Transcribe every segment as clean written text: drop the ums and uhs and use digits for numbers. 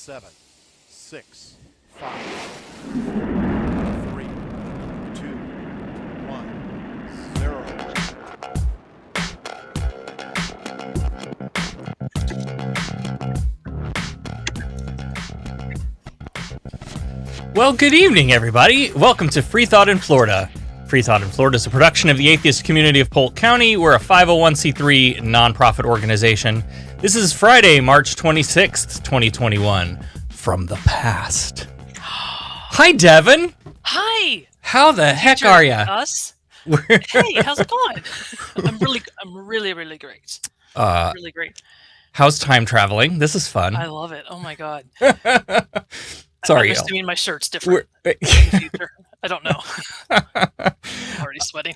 7, 6, 5, 3, 2, 1, 0. Well, good evening, everybody. Welcome to Freethought in Florida. Freethought in Florida is a production of the Atheist community of Polk County. We're a 501c3 nonprofit organization. This is Friday, March 26th, 2021. From the past. Hi, Devin. Hi. How the heck are you? Us? Hey, how's it going? I'm really great. Really great. How's time traveling? This is fun. I love it. Oh my god. Sorry, I'm assuming my shirt's different in the future. I don't know. I'm already sweating.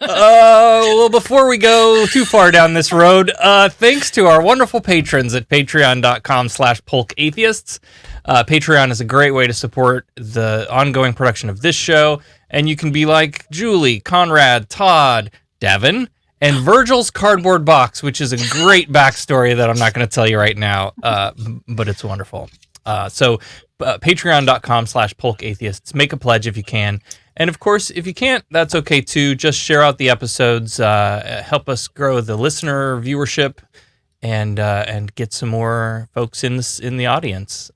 Well, before we go too far down this road, thanks to our wonderful patrons at patreon.com/polkatheists. Patreon is a great way to support the ongoing production of this show, and you can be like Julie, Conrad, Todd, Devin, and Virgil's cardboard box, which is a great backstory that I'm not going to tell you right now, but it's wonderful. So patreon.com/polkatheists. Make a pledge if you can. And of course, if you can't, that's okay too. Just share out the episodes, help us grow the listener viewership, and get some more folks in the audience.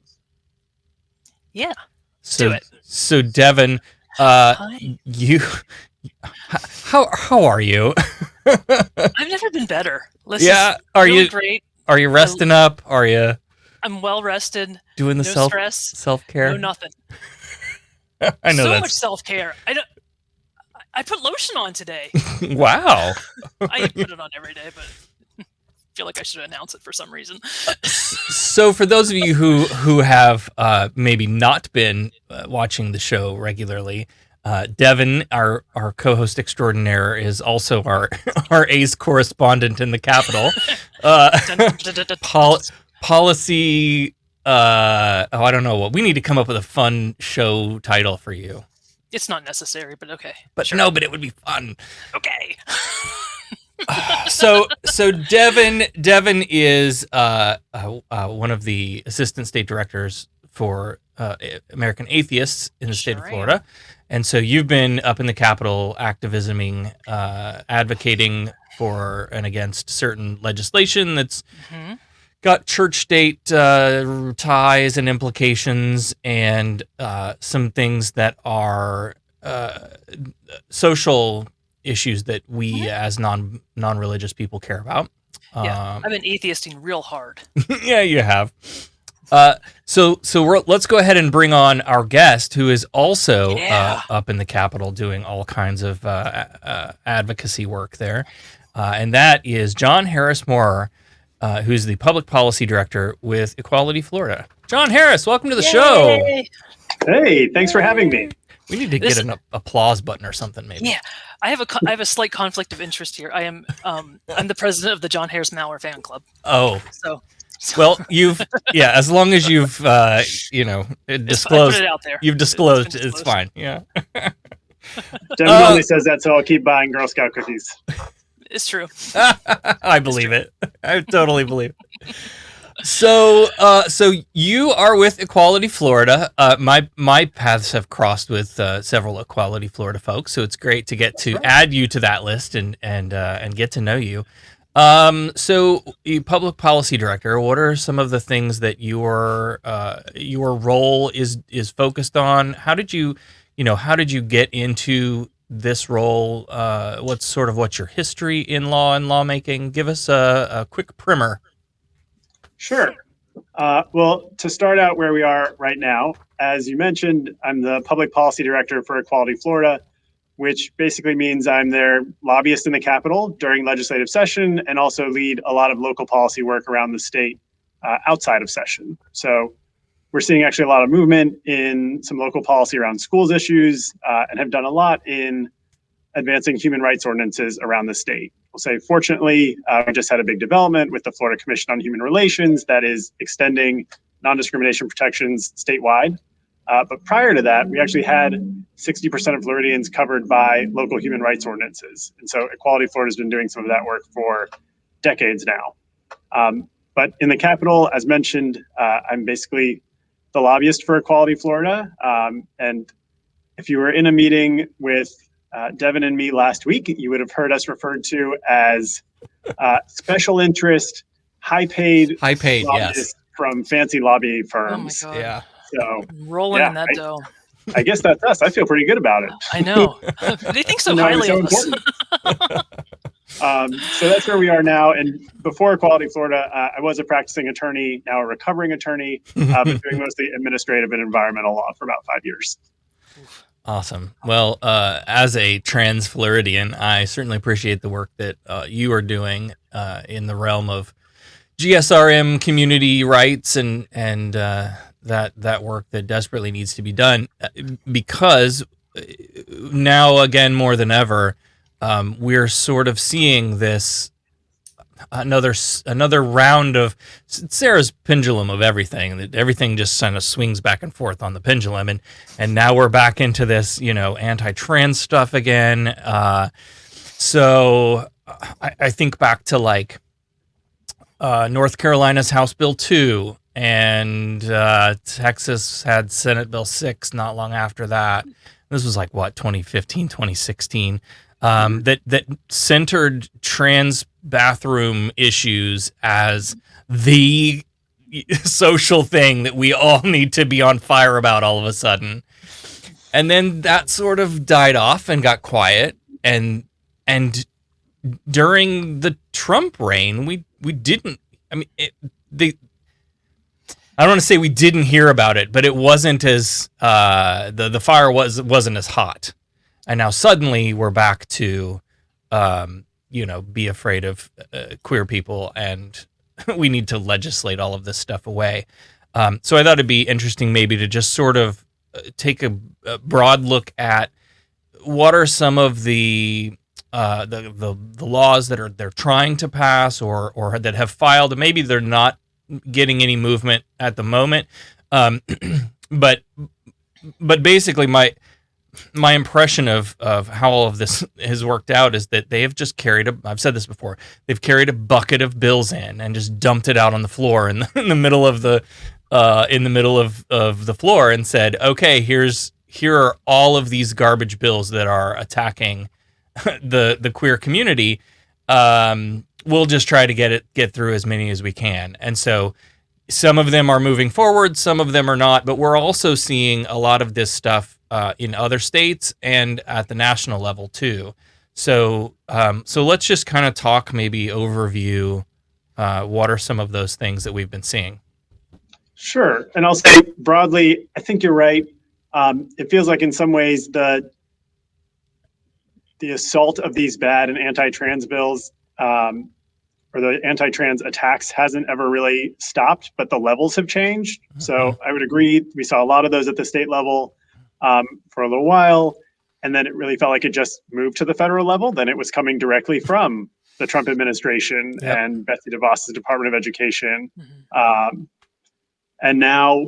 Yeah. So, do it. So Devin, Hi. how are you? I've never been better. Listen, Yeah. Are really you great? Are you resting up? Are you I'm well rested. doing the No stress. self-care? No nothing. I know so that's much self-care. I put lotion on today. wow. I put it on every day, but I feel like I should announce it for some reason. So for those of you who have maybe not been watching the show regularly, Devin, our co-host extraordinaire, is also our ace correspondent in the Capitol. Policy. I don't know what we need to come up with a fun show title for you. It's not necessary, but okay. But sure. no, but it would be fun. Okay. So Devin is one of the assistant state directors for American Atheists in the state of Florida. And so you've been up in the Capitol activisming, advocating for and against certain legislation that's got church-state ties and implications, and some things that are social issues that we as non-religious people care about. Yeah, I've been atheisting real hard. Yeah, you have. So let's go ahead and bring on our guest, who is also up in the Capitol doing all kinds of advocacy work there, and that is Jon Harris Maurer, who's the public policy director with Equality Florida. Jon Harris, welcome to the show. Hey, thanks for having me. We need to get an applause button or something, maybe. Yeah, I have a slight conflict of interest here. I'm the president of the Jon Harris Maurer fan club. Oh, so well, as long as you've disclosed, I put it out there. You've disclosed, it's fine. Yeah. Devin only says that, so I'll keep buying Girl Scout cookies. It's true. I believe it. I totally believe it. So you are with Equality Florida. My paths have crossed with several Equality Florida folks, so it's great to get to add you to that list and get to know you. So, you public policy director, what are some of the things that your role is focused on? How did you get into this role? What's your history in law and lawmaking? Give us a quick primer. Sure. Well, to start out where we are right now, as you mentioned, I'm the public policy director for Equality Florida, which basically means I'm their lobbyist in the Capitol during legislative session and also lead a lot of local policy work around the state outside of session. So we're seeing actually a lot of movement in some local policy around schools issues and have done a lot in advancing human rights ordinances around the state. We'll say, fortunately, we just had a big development with the Florida Commission on Human Relations that is extending non-discrimination protections statewide. But prior to that, we actually had 60% of Floridians covered by local human rights ordinances. And so Equality Florida has been doing some of that work for decades now. But in the Capitol, as mentioned, I'm basically the lobbyist for Equality Florida. And if you were in a meeting with Devin and me last week, you would have heard us referred to as special interest, high-paid Yes. lobbyists from fancy lobby Oh my firms. god. Yeah. So I'm rolling yeah, in that dough. I guess that's us. I feel pretty good about it. I know. They think so No, highly so of us. So that's where we are now. And before Equality Florida, I was a practicing attorney, now a recovering attorney, but doing mostly administrative and environmental law for about 5 years. Awesome. Well, as a trans Floridian, I certainly appreciate the work that you are doing in the realm of GSRM community rights and that work that desperately needs to be done, because now again more than ever, we're sort of seeing this another round of Sarah's pendulum of everything. That everything just kind of swings back and forth on the pendulum, and now we're back into this, anti-trans stuff again. So I think back to like North Carolina's House Bill 2, and Texas had Senate Bill 6 not long after that. This was like, 2015, 2016, that centered trans bathroom issues as the social thing that we all need to be on fire about all of a sudden. And then that sort of died off and got quiet. And during the Trump reign, we didn't, I don't want to say we didn't hear about it, but it wasn't as, the fire wasn't as hot. And now suddenly we're back to, be afraid of queer people, and we need to legislate all of this stuff away. So I thought it'd be interesting maybe to just sort of take a broad look at what are some of the laws that they're trying to pass or that have filed, and maybe they're not getting any movement at the moment. But basically my impression of how all of this has worked out is that they have just I've said this before, they've carried a bucket of bills in and just dumped it out on the floor in the middle of the floor and said, okay, here are all of these garbage bills that are attacking the queer community. We'll just try to get through as many as we can. And so some of them are moving forward, some of them are not, but we're also seeing a lot of this stuff in other states and at the national level too. So let's just kind of talk, maybe overview, what are some of those things that we've been seeing? Sure. And I'll say broadly, I think you're right. It feels like in some ways the assault of these bad and anti-trans bills, or the anti-trans attacks, hasn't ever really stopped, but the levels have changed. Mm-hmm. So I would agree. We saw a lot of those at the state level for a little while, and then it really felt like it just moved to the federal level. Then it was coming directly from the Trump administration and Betsy DeVos's Department of Education. Mm-hmm. And now,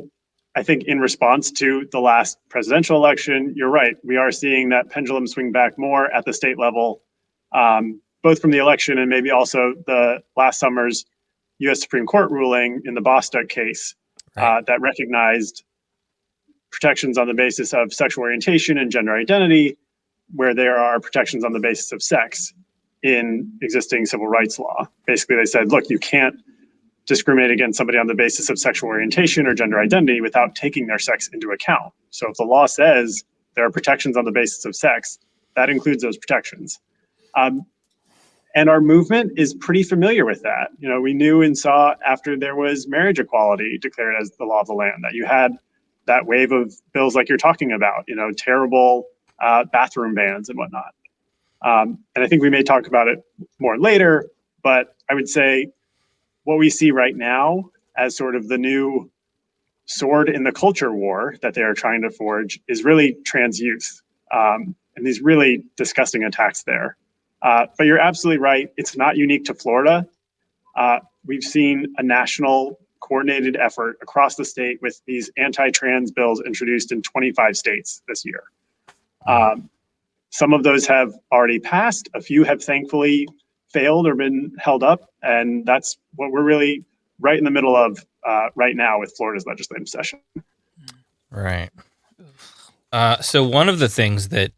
I think in response to the last presidential election, you're right. We are seeing that pendulum swing back more at the state level, both from the election and maybe also the last summer's U.S. Supreme Court ruling in the Bostock case, right, that recognized protections on the basis of sexual orientation and gender identity, where there are protections on the basis of sex in existing civil rights law. Basically, they said, look, you can't discriminate against somebody on the basis of sexual orientation or gender identity without taking their sex into account. So if the law says there are protections on the basis of sex, that includes those protections. And our movement is pretty familiar with that. We knew and saw after there was marriage equality declared as the law of the land, that you had that wave of bills like you're talking about, terrible bathroom bans and whatnot. And I think we may talk about it more later, but I would say what we see right now as sort of the new sword in the culture war that they are trying to forge is really trans youth, and these really disgusting attacks there. But you're absolutely right. It's not unique to Florida. We've seen a national coordinated effort across the state with these anti-trans bills introduced in 25 states this year. Some of those have already passed. A few have thankfully failed or been held up. And that's what we're really right in the middle of right now with Florida's legislative session. Right. So one of the things that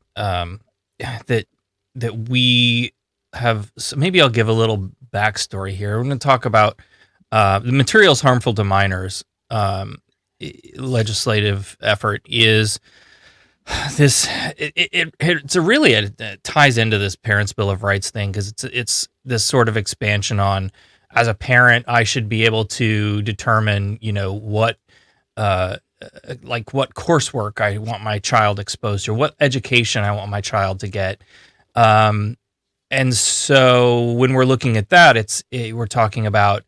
that we have, so maybe I'll give a little backstory here. We're going to talk about the materials harmful to minors. Legislative effort is this. It's a really it ties into this Parents' Bill of Rights thing, because it's this sort of expansion on, as a parent, I should be able to determine, what like what coursework I want my child exposed to, or what education I want my child to get. And so when we're looking at that, we're talking about,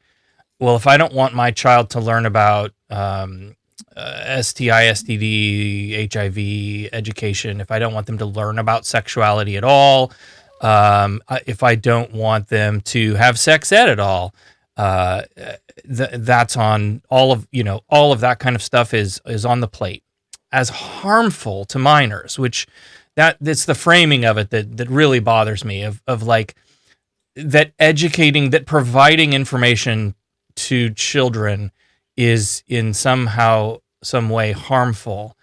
well, if I don't want my child to learn about STI, STD, HIV education, if I don't want them to learn about sexuality at all, if I don't want them to have sex ed at all, that's on all of that kind of stuff is on the plate as harmful to minors, which that's the framing of it that really bothers me, of like that providing information to children is in some way harmful.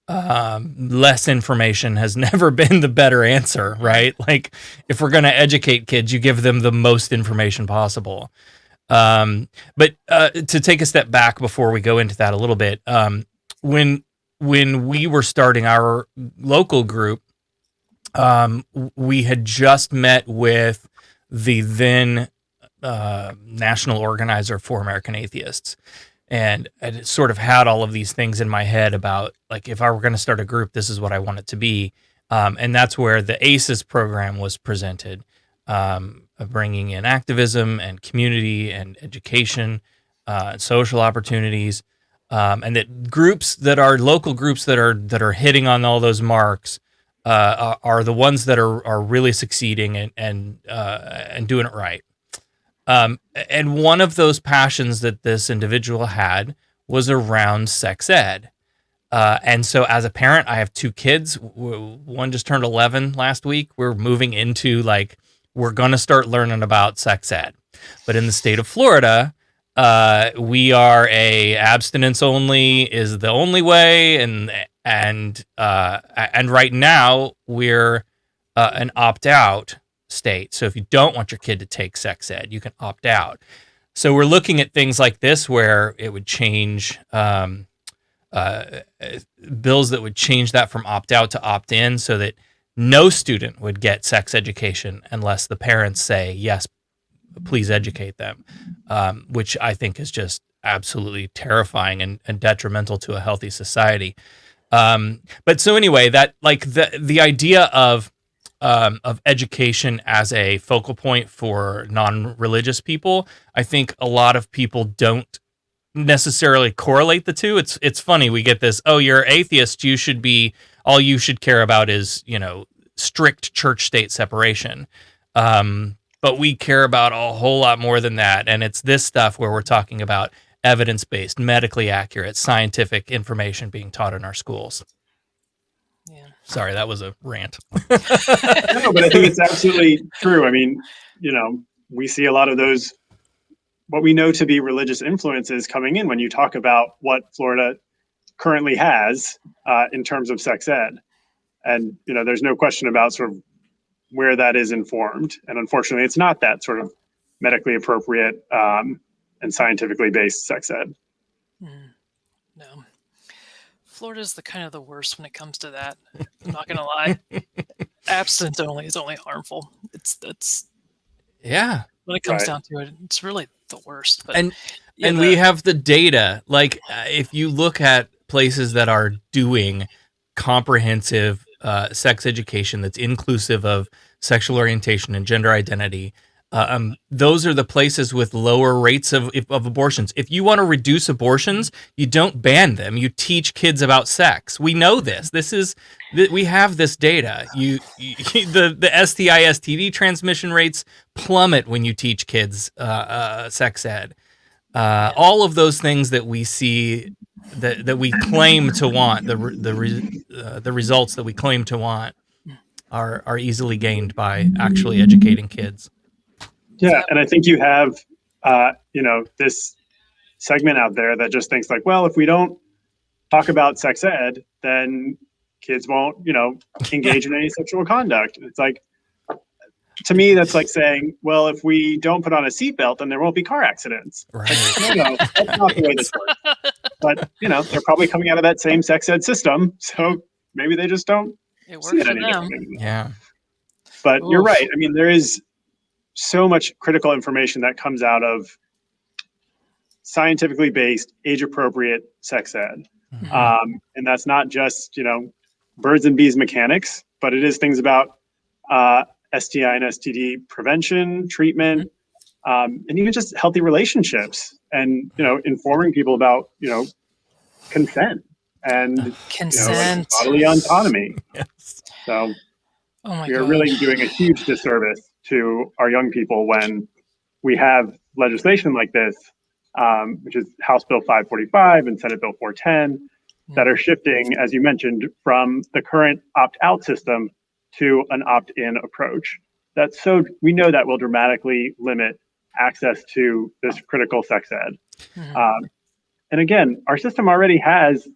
Less information has never been the better answer, right? Like, if we're going to educate kids, you give them the most information possible. But to take a step back before we go into that a little bit, when we were starting our local group, we had just met with the then national organizer for American Atheists. And I sort of had all of these things in my head about, like, if I were going to start a group, this is what I want it to be. And that's where the ACES program was presented, of bringing in activism and community and education, and social opportunities. And that groups that are local groups that are hitting on all those marks are the ones that are really succeeding and doing it right. And one of those passions that this individual had was around sex ed. And so as a parent, I have two kids. One just turned 11 last week. We're moving into, like, we're going to start learning about sex ed. But in the state of Florida, we are abstinence only is the only way. And right now we're an opt-out state. So if you don't want your kid to take sex ed, you can opt out. So we're looking at things like this, where it would change bills that would change that from opt out to opt in, so that no student would get sex education unless the parents say, yes, please educate them, which I think is just absolutely terrifying and detrimental to a healthy society. But so anyway, that, like, the idea of education as a focal point for non-religious people, I think a lot of people don't necessarily correlate the two. It's funny, we get this, oh, you're atheist, all you should care about is, strict church-state separation. But we care about a whole lot more than that. And it's this stuff where we're talking about evidence-based, medically accurate, scientific information being taught in our schools. Yeah. Sorry, that was a rant. No, but I think it's absolutely true. I mean, we see a lot of those, what we know to be religious influences coming in when you talk about what Florida currently has in terms of sex ed. And, there's no question about sort of where that is informed. And unfortunately, it's not that sort of medically appropriate and scientifically based sex ed. No. Florida's the worst when it comes to that. I'm not gonna lie. Abstinence only is only harmful. It's yeah. When it comes down to it, it's really the worst. But we have the data. Like, if you look at places that are doing comprehensive sex education that's inclusive of sexual orientation and gender identity, those are the places with lower rates of abortions. If you want to reduce abortions, you don't ban them. You teach kids about sex. We know this. We have this data. The STI, STD transmission rates plummet when you teach kids sex ed. All of those things that we see that we claim to want, the results that we claim to want, are easily gained by actually educating kids. Yeah, and I think you have, this segment out there that just thinks like, well, if we don't talk about sex ed, then kids won't, engage in any sexual conduct. It's like, to me, that's like saying, well, if we don't put on a seatbelt, then there won't be car accidents. Right. No, that's not the way this works. But, they're probably coming out of that same sex ed system. So maybe they just don't It see worked it for any them. differently. Yeah. But you're Oof. right. I mean, there is so much critical information that comes out of scientifically based, age appropriate sex ed. And that's not just, birds and bees mechanics, but it is things about STI and STD prevention, treatment, and even just healthy relationships and, informing people about, consent and Consent. bodily autonomy. Yes. So Oh my we are god. really doing a huge disservice to our young people when we have legislation like this, which is House Bill 545 and Senate Bill 410, that are shifting, as you mentioned, from the current opt-out system to an opt-in approach. We know that will dramatically limit access to this critical sex ed. And again, our system already has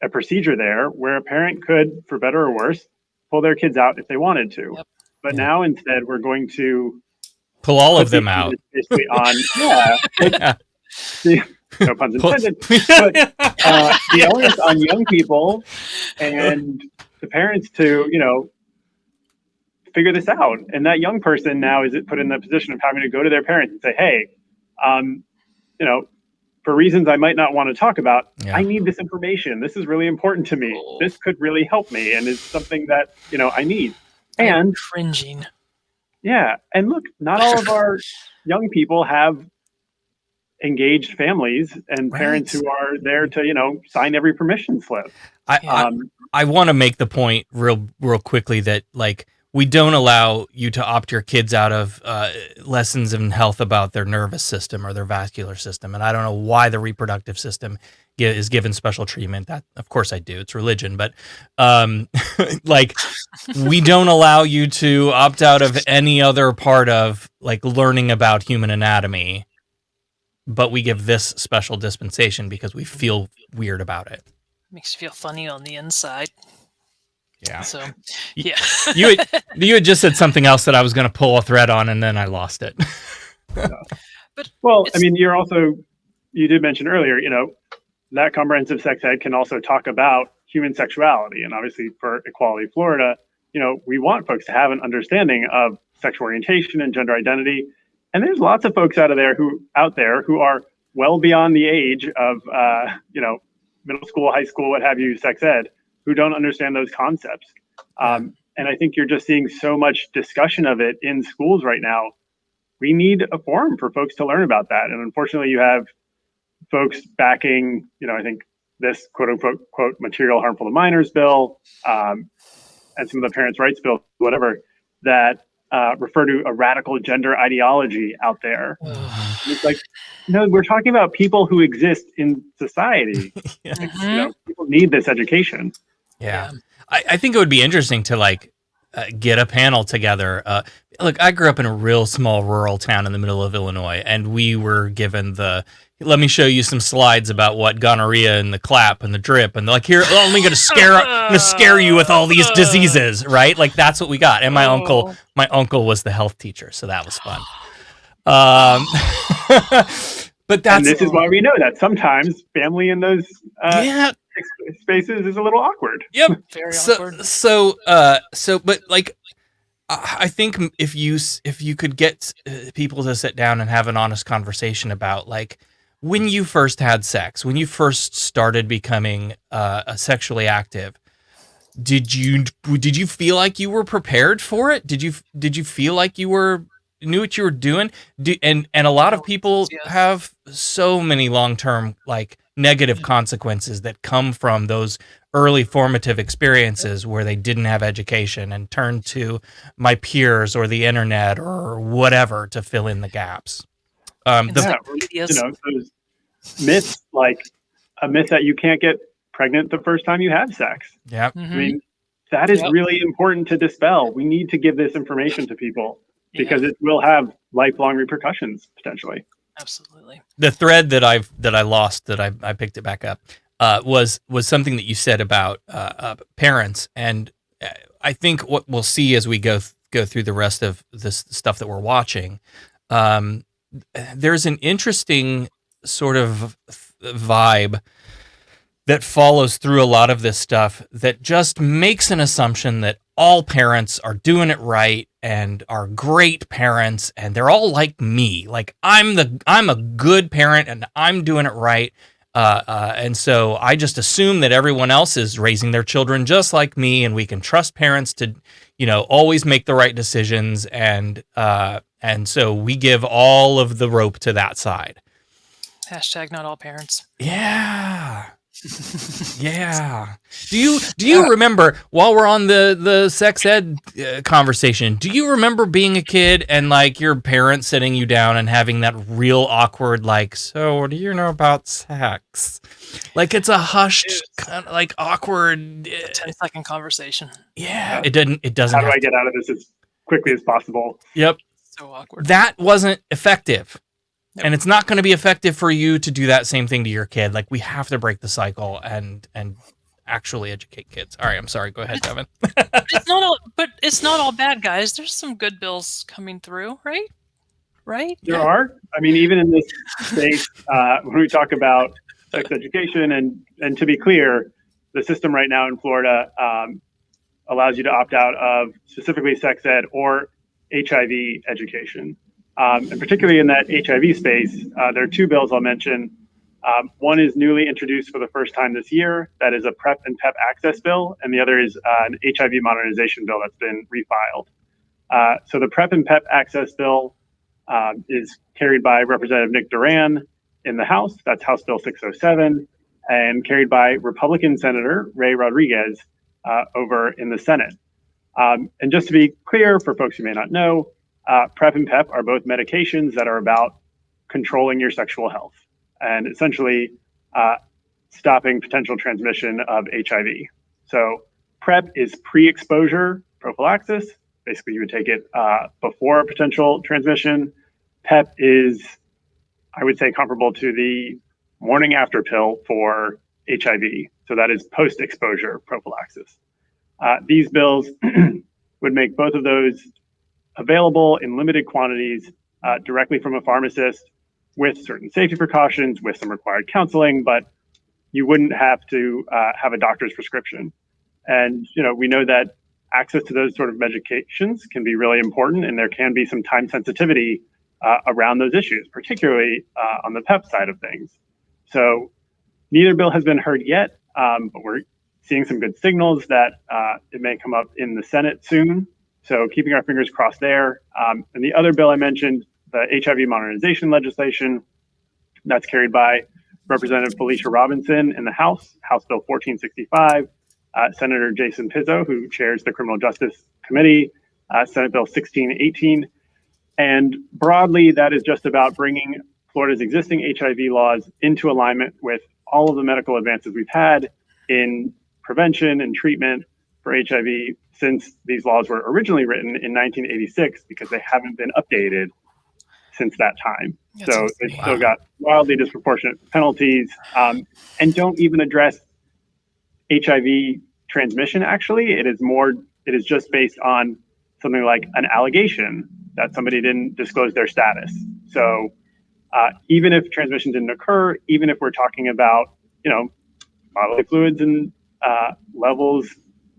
a procedure there where a parent could, for better or worse, pull their kids out if they wanted to. Yep. But now instead, we're going to Pull all put of them these out. kids basically on, no puns intended, but the onus on young people and the parents to, figure this out. And that young person now is put in the position of having to go to their parents and say, hey, for reasons I might not want to talk about, I need this information. This is really important to me. This could really help me. And it's something that, I need. I'm And cringing. yeah. And look, not all of our young people have engaged families and parents who are there to, sign every permission slip. I want to make the point real quickly that we don't allow you to opt your kids out of lessons in health about their nervous system or their vascular system. And I don't know why the reproductive system is given special treatment. That, of course I do. It's religion. But we don't allow you to opt out of any other part of learning about human anatomy. But we give this special dispensation because we feel weird about it. Makes you feel funny on the inside. Yeah. So, yeah. you had just said something else that I was going to pull a thread on, and then I lost it. But I mean, you did mention earlier, that comprehensive sex ed can also talk about human sexuality. And obviously for Equality Florida, we want folks to have an understanding of sexual orientation and gender identity. And there's lots of folks out there who are well beyond the age of, middle school, high school, what have you, sex ed, who don't understand those concepts. And I think you're just seeing so much discussion of it in schools right now. We need a forum for folks to learn about that. And unfortunately, you have folks backing, I think this quote unquote, quote, material harmful to minors bill, and some of the parents' rights bill, whatever, that refer to a radical gender ideology out there. It's like, no, we're talking about people who exist in society. People need this education. Yeah. I think it would be interesting to get a panel together. Look, I grew up in a real small rural town in the middle of Illinois, and we were given let me show you some slides about what gonorrhea and the clap and the drip and here, I'm going to scare you with all these diseases, right? That's what we got. And my uncle was the health teacher, so that was fun. But and this is why we know that sometimes family in those spaces is a little awkward. Yep. Very awkward. But I think if you could get people to sit down and have an honest conversation about when you first had sex, when you first started becoming sexually active, did you feel like you were prepared for it? Did you feel like you knew what you were doing? And a lot of people have so many long-term negative consequences that come from those early formative experiences where they didn't have education and turned to my peers or the internet or whatever to fill in the gaps. Those myths, a myth that you can't get pregnant the first time you have sex. Yeah. I mean, that is really important to dispel. We need to give this information to people because it will have lifelong repercussions potentially. Absolutely. The thread that I lost, that I picked it back up. was something that you said about parents, and I think what we'll see as we go through the rest of this stuff that we're watching, there's an interesting sort of vibe that follows through a lot of this stuff that just makes an assumption that all parents are doing it right and are great parents and they're all like me. Like I'm a good parent and I'm doing it right. And so I just assume that everyone else is raising their children just like me, and we can trust parents to, always make the right decisions. And so we give all of the rope to that side. Hashtag not all parents. Yeah. Yeah. Do you remember, while we're on the sex ed conversation, do you remember being a kid and like your parents sitting you down and having that real awkward, like, so what do you know about sex? Like it's a hushed, kind of like awkward 10-second conversation. Yeah. It doesn't. How do I get out of this as quickly as possible? Yep. So awkward. That wasn't effective. Nope. And it's not going to be effective for you to do that same thing to your kid. Like we have to break the cycle and actually educate kids. All right, I'm sorry. Go ahead, Devin. It's not all bad, guys. There's some good bills coming through, right? Right? There are. I mean, even in this space, when we talk about sex education, and to be clear, the system right now in Florida allows you to opt out of specifically sex ed or HIV education. And particularly in that HIV space, there are two bills I'll mention. One is newly introduced for the first time this year. That is a PrEP and PEP access bill. And the other is an HIV modernization bill that's been refiled. So the PrEP and PEP access bill is carried by Representative Nick Duran in the House. That's House Bill 607, and carried by Republican Senator Ray Rodriguez over in the Senate. And just to be clear, for folks who may not know, PrEP and PEP are both medications that are about controlling your sexual health and essentially stopping potential transmission of HIV. So PrEP is pre-exposure prophylaxis. Basically, you would take it before potential transmission. PEP is, I would say, comparable to the morning after pill for HIV. So that is post-exposure prophylaxis. These bills would make both of those available in limited quantities directly from a pharmacist with certain safety precautions, with some required counseling, but you wouldn't have to have a doctor's prescription. And we know that access to those sort of medications can be really important, and there can be some time sensitivity around those issues, particularly on the PEP side of things. So neither bill has been heard yet, but we're seeing some good signals that it may come up in the Senate soon. So keeping our fingers crossed there. And the other bill I mentioned, the HIV modernization legislation, that's carried by Representative Felicia Robinson in the House, House Bill 1465, Senator Jason Pizzo, who chairs the Criminal Justice Committee, Senate Bill 1618. And broadly, that is just about bringing Florida's existing HIV laws into alignment with all of the medical advances we've had in prevention and treatment for HIV since these laws were originally written in 1986, because they haven't been updated since that time. So they've still got wildly disproportionate penalties, and don't even address HIV transmission. Actually, it is just based on something like an allegation that somebody didn't disclose their status. So even if transmission didn't occur, even if we're talking about, bodily fluids and levels,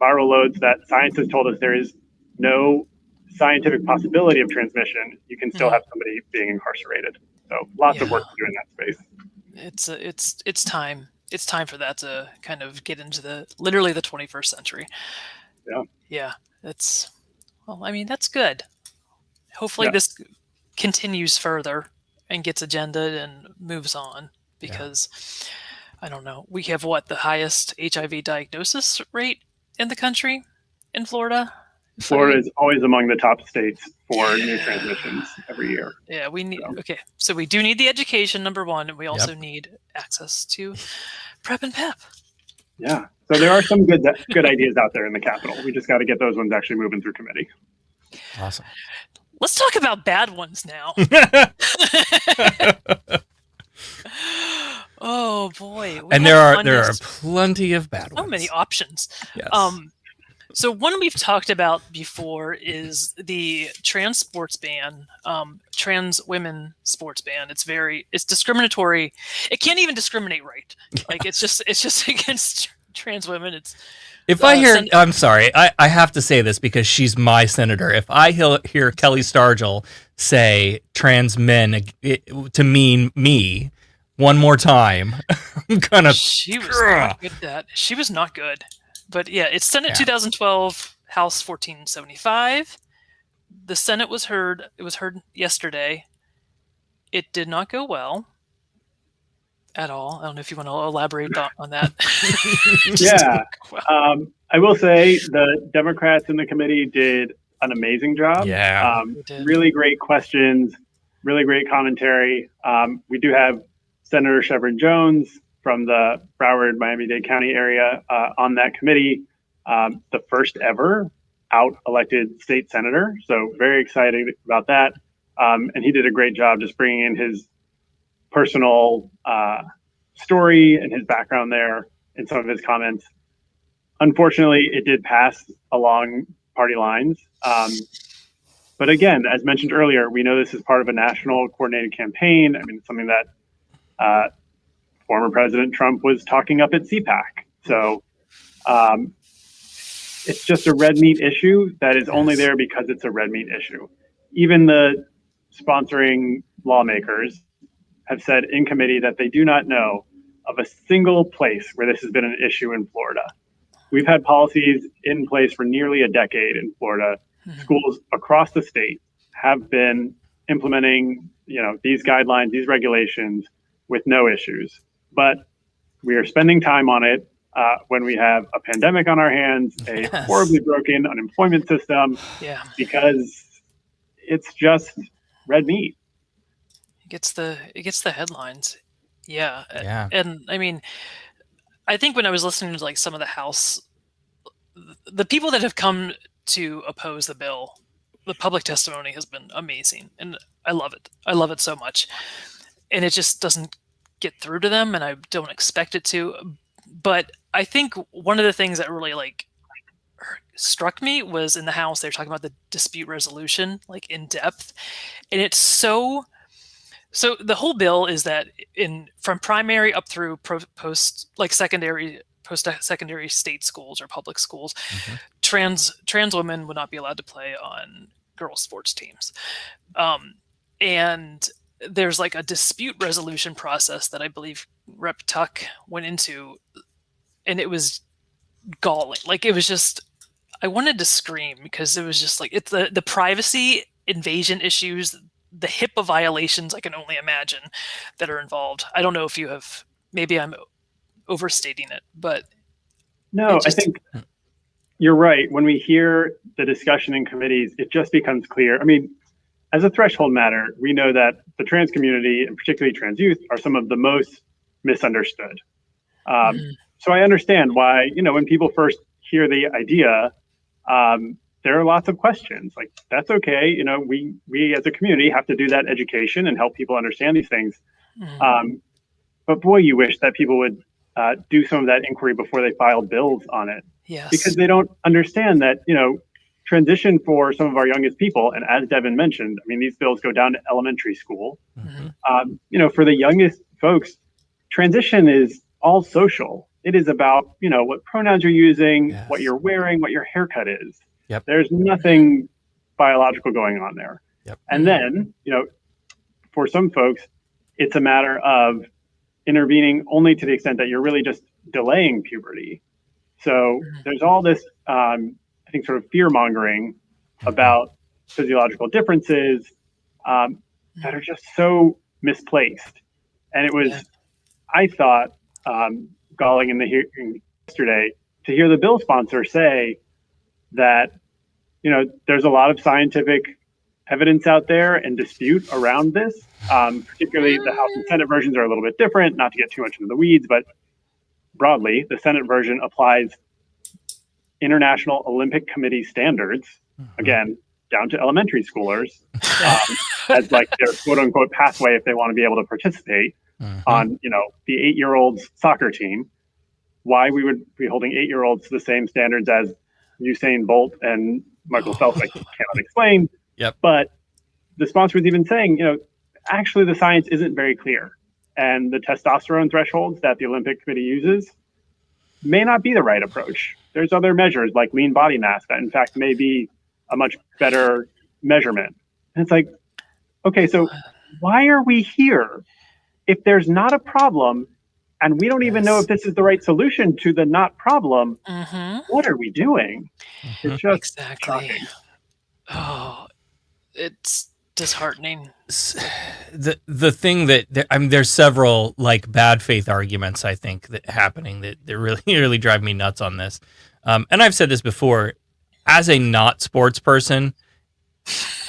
viral loads that science has told us there is no scientific possibility of transmission, you can still have somebody being incarcerated. So lots of work to do in that space. It's time. It's time for that to kind of get into literally the 21st century. Yeah. Yeah. That's good. Hopefully this continues further and gets agendaed and moves on, because I don't know. We have the highest HIV diagnosis rate in the country in Florida. Florida is always among the top states for new transmissions every year. Yeah, we need. Okay, so we do need the education, number one, and we also need access to PrEP and PEP. Yeah, so there are some good ideas out there in the Capitol. We just got to get those ones actually moving through committee. Awesome. Let's talk about bad ones now. Oh boy. And there are plenty of bad ones. So many options. Yes. So one we've talked about before is the trans sports ban, trans women sports ban. It's discriminatory. It can't even discriminate right. Like it's just against trans women. If I hear, I'm sorry, I have to say this because she's my senator. If I hear Kelly Stargel say trans men to mean me one more time, I'm gonna. She was not good at that. She was not good. But yeah, it's Senate 2012, House 1475. The Senate was heard. It was heard yesterday. It did not go well at all. I don't know if you want to elaborate on that. Yeah. I will say the Democrats in the committee did an amazing job. Yeah. Really great questions, really great commentary. We do have Senator Shevrin Jones from the Broward, Miami-Dade County area on that committee, the first ever out-elected state senator. So very excited about that. And he did a great job just bringing in his personal story and his background there in some of his comments. Unfortunately, it did pass along party lines. But again, as mentioned earlier, we know this is part of a national coordinated campaign. I mean, it's something that former President Trump was talking up at CPAC. So it's just a red meat issue that is only there because it's a red meat issue. Even the sponsoring lawmakers have said in committee that they do not know of a single place where this has been an issue in Florida. We've had policies in place for nearly a decade in Florida. Schools across the state have been implementing, these guidelines, these regulations with no issues. But we are spending time on it when we have a pandemic on our hands, a horribly broken unemployment system, because it's just red meat. It gets the headlines. Yeah. And I mean, I think when I was listening to like some of the House, the people that have come to oppose the bill, the public testimony has been amazing, and I love it. I love it so much, and it just doesn't get through to them, and I don't expect it to. But I think one of the things that really struck me was in the House, they were talking about the dispute resolution, like in depth, and it's so the whole bill is that from primary up through post secondary state schools or public schools, trans women would not be allowed to play on girls sports teams, and there's like a dispute resolution process that I believe Rep. Tuck went into, and it was galling. Like it was just, I wanted to scream because it was just like, it's the privacy invasion issues, the HIPAA violations I can only imagine that are involved. I don't know if you have, maybe I'm overstating it, but no, I think you're right. When we hear the discussion in committees, it just becomes clear. I mean, as a threshold matter, we know that the trans community, and particularly trans youth, are some of the most misunderstood. So I understand why, when people first hear the idea, there are lots of questions. Like, that's okay. We as a community have to do that education and help people understand these things. But boy, you wish that people would do some of that inquiry before they file bills on it. Yes. Because they don't understand that, transition for some of our youngest people, and as Devin mentioned, I mean, these bills go down to elementary school. For the youngest folks, transition is all social. It is about, what pronouns you're using, what you're wearing, what your haircut is. There's nothing biological going on there. And then, for some folks, it's a matter of intervening only to the extent that you're really just delaying puberty. So there's all this, I think, sort of fear mongering about physiological differences that are just so misplaced. And it was, I thought, galling in the hearing yesterday to hear the bill sponsor say that, there's a lot of scientific evidence out there and dispute around this. Particularly the House and Senate versions are a little bit different, not to get too much into the weeds, but broadly, the Senate version applies International Olympic Committee standards, again, down to elementary schoolers, as like their quote unquote pathway if they want to be able to participate. on, the 8-year-old's soccer team, why we would be holding 8-year-olds to the same standards as Usain Bolt and Michael Phelps, I cannot explain. Yep. But the sponsor was even saying, actually the science isn't very clear. And the testosterone thresholds that the Olympic Committee uses may not be the right approach. There's other measures like lean body mass that in fact may be a much better measurement. And it's like, okay, so why are we here? If there's not a problem and we don't even know if this is the right solution to the not problem, what are we doing? It's just shocking. Oh, it's disheartening. The thing that there's several like bad faith arguments I think that happening that really drive me nuts on this. And I've said this before, as a not sports person,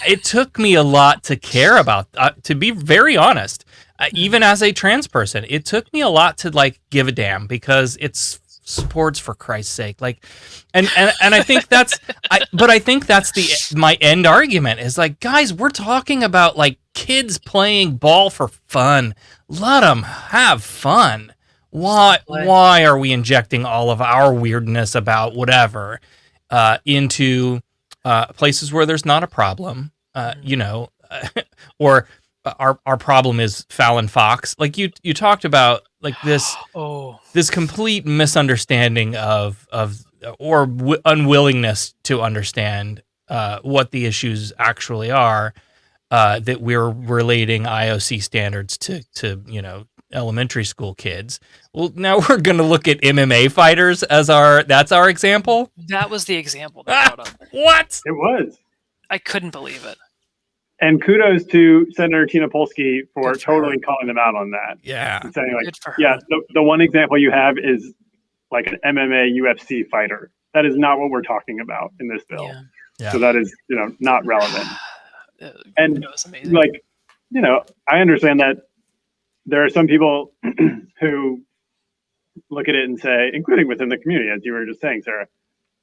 it took me a lot to care about, to be very honest, even as a trans person, it took me a lot to like give a damn because it's sports, for Christ's sake. Like, and I think but I think that's my end argument is like, guys, we're talking about like kids playing ball for fun. Let them have fun. Why are we injecting all of our weirdness about whatever into places where there's not a problem, or our problem is Fallon Fox. Like you talked about like this this complete misunderstanding of unwillingness to understand what the issues actually are, that we're relating IOC standards to elementary school kids. Well, now we're going to look at MMA fighters as that's our example. That was the example they brought up. What? It was. I couldn't believe it. And kudos to Senator Tina Polsky for totally calling them out on that. Yeah. And saying like, the one example you have is like an MMA UFC fighter. That is not what we're talking about in this bill. Yeah. So that is, not relevant. And amazing. like, I understand that there are some people who look at it and say, including within the community, as you were just saying, Sarah,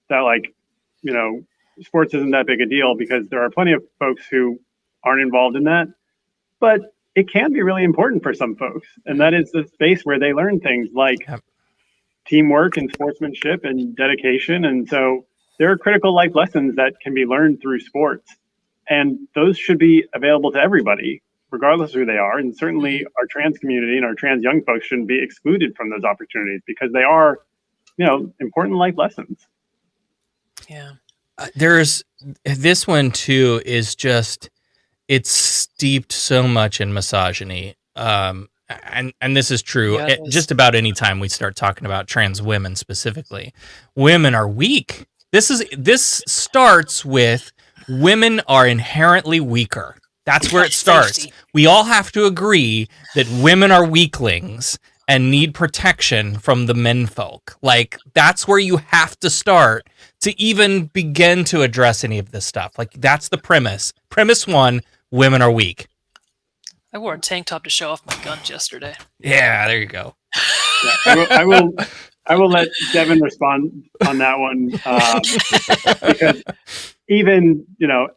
that like, sports isn't that big a deal because there are plenty of folks who aren't involved in that, but it can be really important for some folks. And that is the space where they learn things like teamwork and sportsmanship and dedication. And so there are critical life lessons that can be learned through sports. And those should be available to everybody, regardless of who they are. And certainly our trans community and our trans young folks shouldn't be excluded from those opportunities because they are, important life lessons. Yeah. There's this one too is just, it's steeped so much in misogyny. And this is true just about any time we start talking about trans women specifically. Women are weak. This starts with women are inherently weaker. That's where it starts. We all have to agree that women are weaklings and need protection from the menfolk. Like, that's where you have to start to even begin to address any of this stuff. Like, that's the premise. Premise one, women are weak. I wore a tank top to show off my guns yesterday. Yeah, there you go. Yeah, I will let Devin respond on that one because even,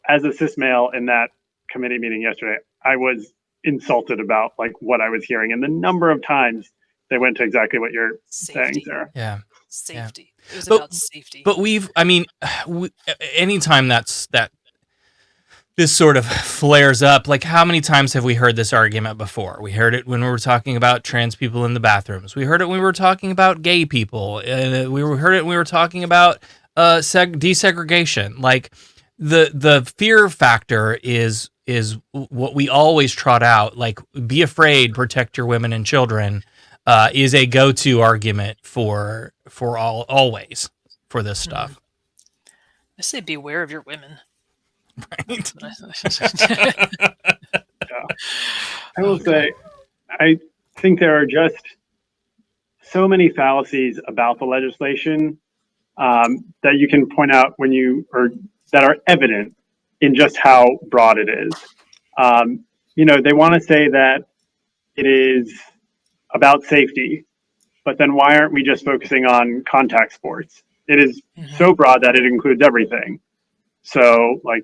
as a cis male in that committee meeting yesterday, I was insulted about like what I was hearing and the number of times they went to exactly what you're saying, Sarah. Yeah. Safety. Yeah. It was about safety. But anytime that this sort of flares up, like how many times have we heard this argument before? We heard it when we were talking about trans people in the bathrooms. We heard it when we were talking about gay people. We heard it when we were talking about desegregation. Like the fear factor is what we always trot out. Like, be afraid, protect your women and children. Is a go-to argument for always for this stuff. I say beware of your women. Right. I will say, I think there are just so many fallacies about the legislation that you can point out that are evident in just how broad it is. They want to say that it is about safety, but then why aren't we just focusing on contact sports? It is so broad that it includes everything. So, like,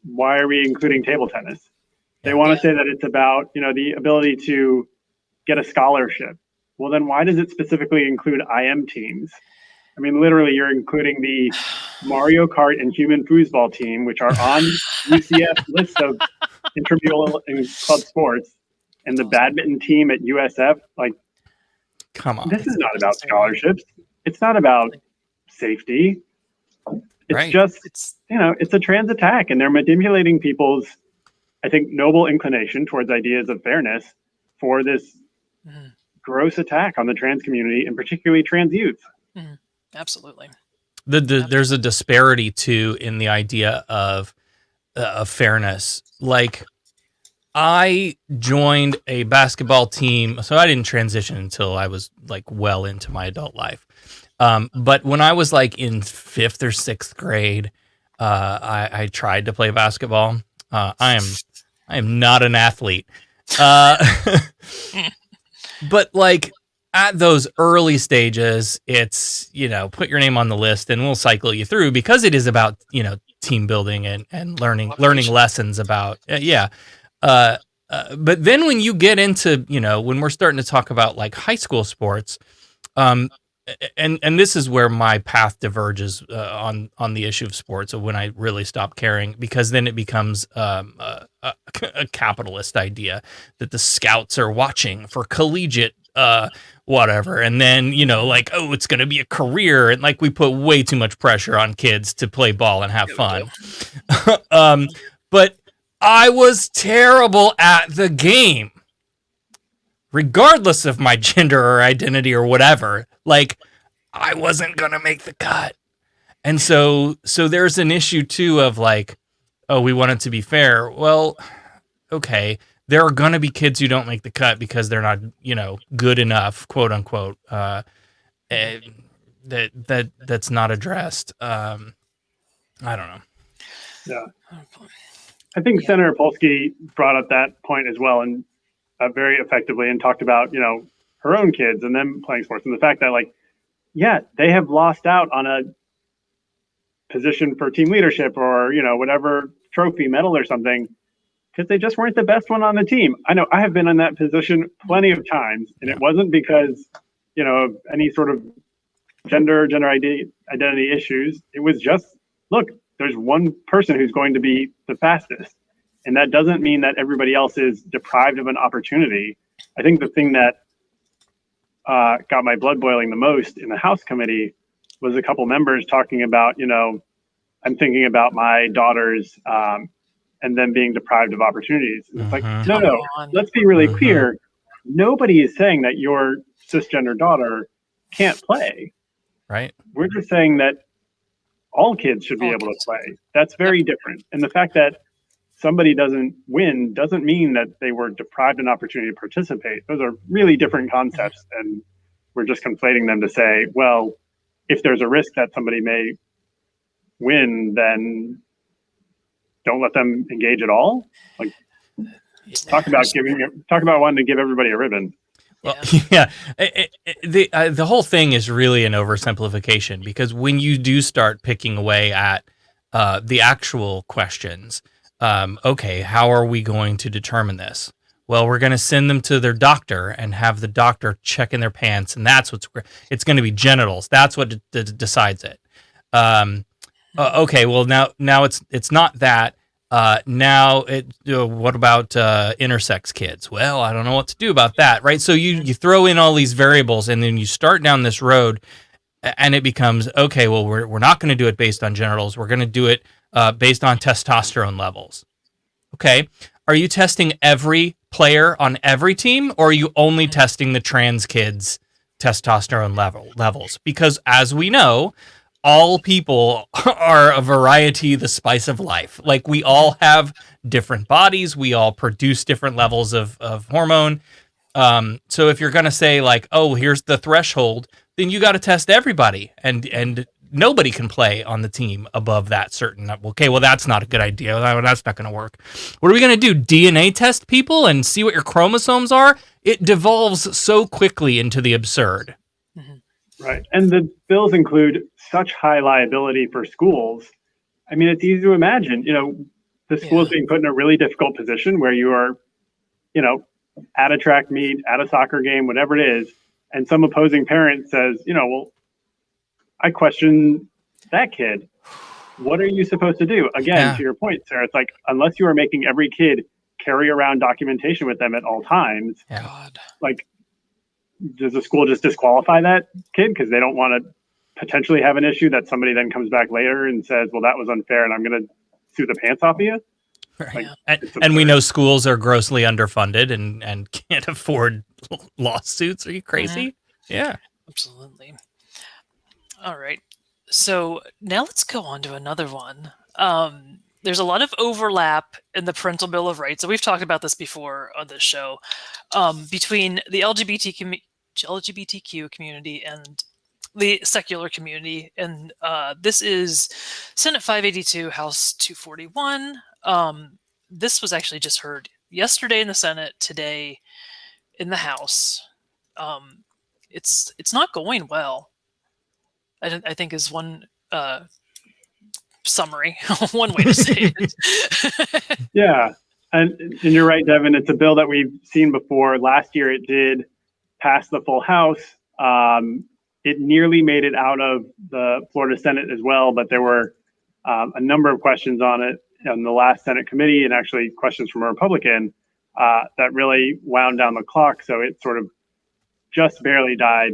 why are we including table tennis? They want to say that it's about, the ability to get a scholarship. Well, then why does it specifically include IM teams? I mean, literally, you're including the Mario Kart and human foosball team, which are on UCF lists of intramural and club sports, and the badminton team at USF. Like, Come on. this is not about scholarships. It's not about safety. It's Right. just, it's a trans attack, and they're manipulating people's, I think, noble inclination towards ideas of fairness for this gross attack on the trans community, and particularly trans youth. Absolutely. There's a disparity too in the idea of fairness. Like, I joined a basketball team, so I didn't transition until I was like well into my adult life. But when I was like in 5th or 6th grade, I tried to play basketball. I am not an athlete. But like at those early stages, it's, put your name on the list and we'll cycle you through, because it is about, team building and learning lessons about, but then when you get into, when we're starting to talk about like high school sports, and this is where my path diverges on the issue of sports, of when I really stop caring, because then it becomes a capitalist idea that the scouts are watching for collegiate whatever, and then like, oh, it's going to be a career, and like we put way too much pressure on kids to play ball and have fun. But I was terrible at the game, regardless of my gender or identity or whatever. Like, I wasn't gonna make the cut. And so there's an issue too of like, oh, we want it to be fair. Well, okay, there are gonna be kids who don't make the cut because they're not, good enough, quote unquote. That's not addressed. I don't know. Yeah, I think Senator Polsky brought up that point as well, and very effectively, and talked about her own kids and them playing sports, and the fact that like, they have lost out on a position for team leadership or whatever trophy, medal or something, because they just weren't the best one on the team. I know I have been in that position plenty of times, and it wasn't because of any sort of gender identity issues. It was just, look, there's one person who's going to be the fastest, and that doesn't mean that everybody else is deprived of an opportunity. I think the thing that got my blood boiling the most in the House committee was a couple members talking about, I'm thinking about my daughters and them being deprived of opportunities. And it's like, no, let's be really clear. Nobody is saying that your cisgender daughter can't play. Right. We're just saying that all kids should be able to play. That's very different. And the fact that somebody doesn't win doesn't mean that they were deprived an opportunity to participate. Those are really different concepts, and we're just conflating them to say, well, if there's a risk that somebody may win, then don't let them engage at all. Like, talk about wanting to give everybody a ribbon. Well, the whole thing is really an oversimplification, because when you do start picking away at the actual questions, okay, how are we going to determine this? Well, we're going to send them to their doctor and have the doctor check in their pants, and that's it's going to be genitals. That's what decides it. Okay, well now it's not that. What about intersex kids? Well, I don't know what to do about that, right? So you throw in all these variables, and then you start down this road, and it becomes, okay, well, we're not going to do it based on genitals. We're going to do it based on testosterone levels. Okay, are you testing every player on every team, or are you only testing the trans kids' testosterone levels? Because as we know, all people are a variety, the spice of life. Like, we all have different bodies. We all produce different levels of hormone. So if you're going to say like, oh, here's the threshold, then you got to test everybody, and nobody can play on the team above that certain. Okay, well, that's not a good idea. That's not going to work. What are we going to do? DNA test people and see what your chromosomes are? It devolves so quickly into the absurd. Right. And the bills include such high liability for schools. I mean, it's easy to imagine, the school is being put in a really difficult position where you are, at a track meet, at a soccer game, whatever it is, and some opposing parent says, well, I question that kid. What are you supposed to do? Again, to your point, Sarah, it's like, unless you are making every kid carry around documentation with them at all times, God, like, does the school just disqualify that kid because they don't want to potentially have an issue that somebody then comes back later and says, well, that was unfair and I'm going to sue the pants off of you? Right. Like, and we know schools are grossly underfunded and can't afford lawsuits. Are you crazy? Yeah. Absolutely. All right. So now let's go on to another one. There's a lot of overlap in the Parental Bill of Rights. So we've talked about this before on this show, between the LGBTQ community and the secular community. And this is Senate 582, House 241. This was actually just heard yesterday in the Senate, today in the House. It's not going well, I think is one summary, one way to say it. Yeah. And you're right, Devin. It's a bill that we've seen before. Last year, it did pass the full House. It nearly made it out of the Florida Senate as well, but there were a number of questions on it in the last Senate committee, and actually questions from a Republican that really wound down the clock. So it sort of just barely died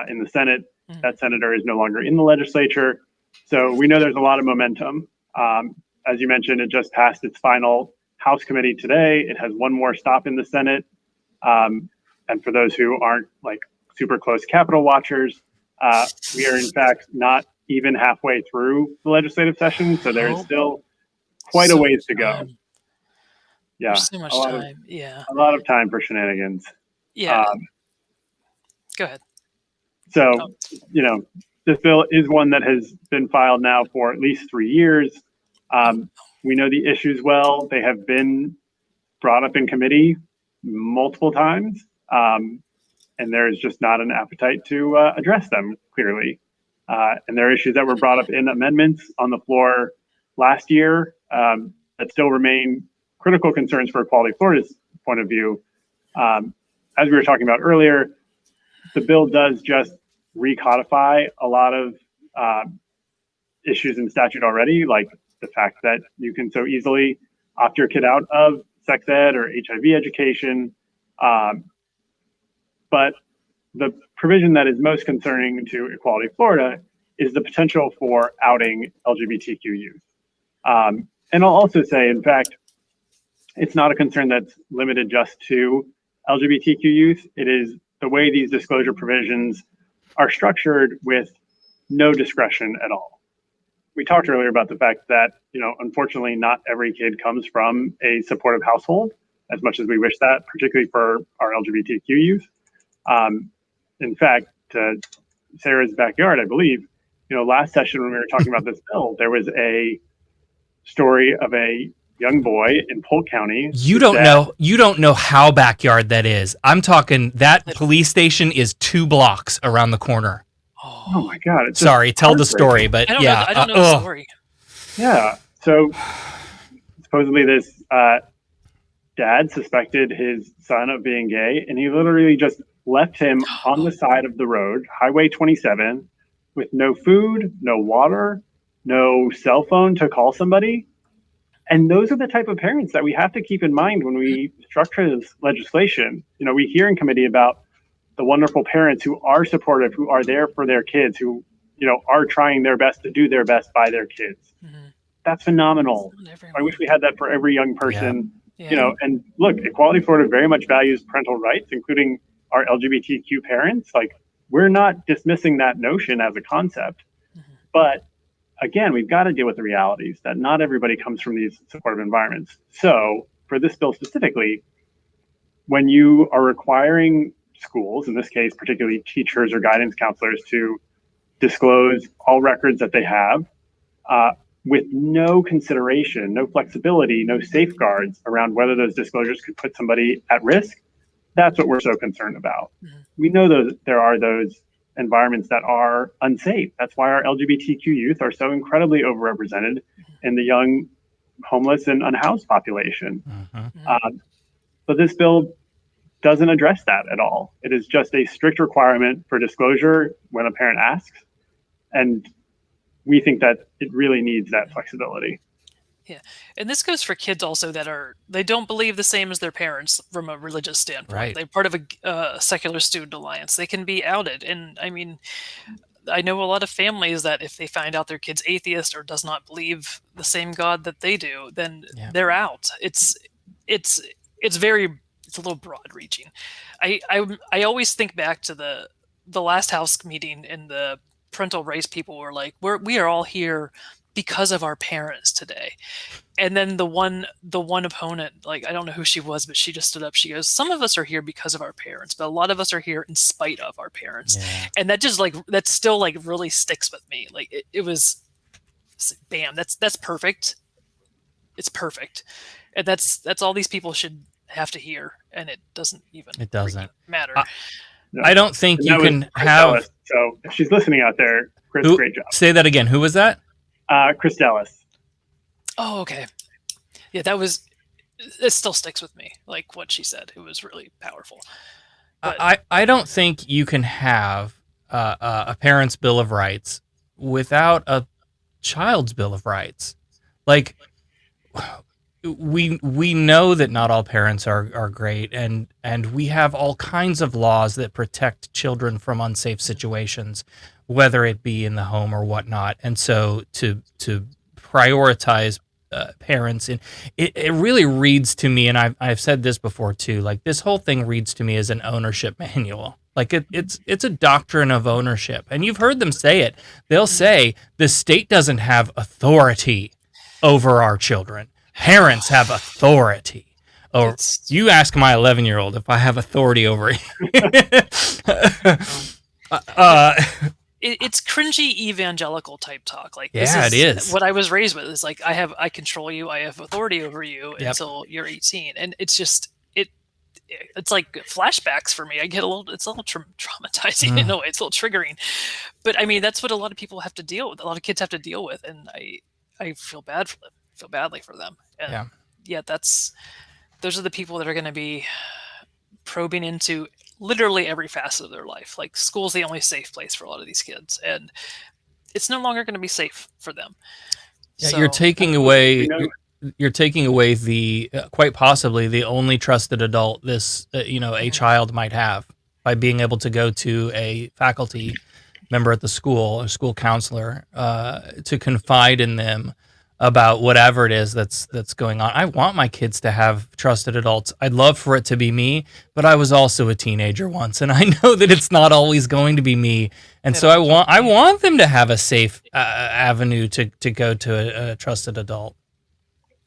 in the Senate. That senator is no longer in the legislature. So we know there's a lot of momentum. As you mentioned, it just passed its final House committee today. It has one more stop in the Senate. And for those who aren't like super close Capitol watchers, we are in fact not even halfway through the legislative session. So there is still quite a ways to go. Yeah. There's so much time. A lot of time for shenanigans. Yeah. Go ahead. So, this bill is one that has been filed now for at least 3 years. We know the issues well. They have been brought up in committee multiple times, and there is just not an appetite to address them clearly. And there are issues that were brought up in amendments on the floor last year that still remain critical concerns for Equality Florida's point of view. As we were talking about earlier, the bill does just recodify a lot of issues in statute already, like the fact that you can so easily opt your kid out of sex ed or HIV education. But the provision that is most concerning to Equality Florida is the potential for outing LGBTQ youth. And I'll also say, in fact, it's not a concern that's limited just to LGBTQ youth. It is the way these disclosure provisions are structured with no discretion at all. We talked earlier about the fact that, unfortunately, not every kid comes from a supportive household, as much as we wish that, particularly for our LGBTQ youth. In fact, Sarah's backyard, I believe, last session when we were talking about this bill, there was a story of a young boy in Polk County. You don't know how backyard that is. I'm talking that police station is 2 blocks around the corner. Oh my God. Sorry, tell the story, but I don't know the story. Yeah. So supposedly this dad suspected his son of being gay, and he literally just left him on the side of the road, Highway 27, with no food, no water, no cell phone to call somebody. And those are the type of parents that we have to keep in mind when we structure this legislation. We hear in committee about the wonderful parents who are supportive, who are there for their kids, who, are trying their best to do their best by their kids. Mm-hmm. That's phenomenal. I wish we had that for every young person, and look, Equality Florida very much values parental rights, including our LGBTQ parents. Like, we're not dismissing that notion as a concept, but again, we've got to deal with the realities that not everybody comes from these supportive environments. So for this bill specifically, when you are requiring schools, in this case, particularly teachers or guidance counselors, to disclose all records that they have with no consideration, no flexibility, no safeguards around whether those disclosures could put somebody at risk, that's what we're so concerned about. Mm-hmm. We know there are those environments that are unsafe. That's why our LGBTQ youth are so incredibly overrepresented in the young homeless and unhoused population. Mm-hmm. But this bill doesn't address that at all. It is just a strict requirement for disclosure when a parent asks. And we think that it really needs that flexibility. Yeah. And this goes for kids also that they don't believe the same as their parents from a religious standpoint. Right. They're part of a secular student alliance. They can be outed. And I mean, I know a lot of families that if they find out their kid's atheist or does not believe the same God that they do, then they're out. It's a little broad reaching. I always think back to the last House meeting, and the parental rights people were like, we are all here because of our parents today. And then the one opponent, like, I don't know who she was, but she just stood up. She goes, some of us are here because of our parents, but a lot of us are here in spite of our parents. Yeah. And that just that still like really sticks with me. Like it was, bam, that's perfect. It's perfect. And that's all these people should have to hear. And it doesn't matter. No. I don't think you can have. Ellis. So if she's listening out there, Chris, great job. Say that again. Who was that? Chris Ellis. Oh, okay. Yeah, it still sticks with me. Like what she said, it was really powerful. But I don't think you can have a parent's Bill of Rights without a child's Bill of Rights. Like, we know that not all parents are great, and we have all kinds of laws that protect children from unsafe situations, whether it be in the home or whatnot. And so to prioritize parents, and it really reads to me, and I've said this before too, like this whole thing reads to me as an ownership manual. Like it's a doctrine of ownership, and you've heard them say it. They'll say the state doesn't have authority over our children. Parents have authority. Or you ask my 11-year-old if I have authority over you. It's cringy evangelical type talk. Like, it is what I was raised with. Is like I control you. I have authority over you until you're 18, and it's just it's like flashbacks for me. It's a little traumatizing in a way. It's a little triggering, but I mean that's what a lot of people have to deal with. A lot of kids have to deal with, and I feel bad for them. Feel badly for them. And those are the people that are going to be probing into literally every facet of their life. Like school's the only safe place for a lot of these kids, and it's no longer going to be safe for them. Yeah, so, you're taking away the quite possibly the only trusted adult this a child might have by being able to go to a faculty member at the school or school counselor to confide in them about whatever it is that's going on. I want my kids to have trusted adults. I'd love for it to be me, but I was also a teenager once, and I know that it's not always going to be me. And so I want them to have a safe avenue to go to a trusted adult.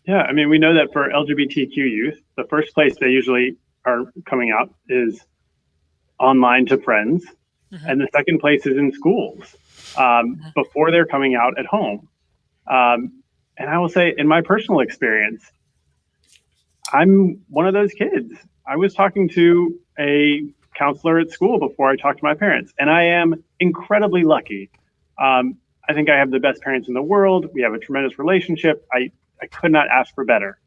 Yeah, I mean, we know that for LGBTQ youth, the first place they usually are coming out is online to friends, and the second place is in schools before they're coming out at home. And I will say, in my personal experience, I'm one of those kids. I was talking to a counselor at school before I talked to my parents, and I am incredibly lucky. I think I have the best parents in the world. We have a tremendous relationship. I could not ask for better.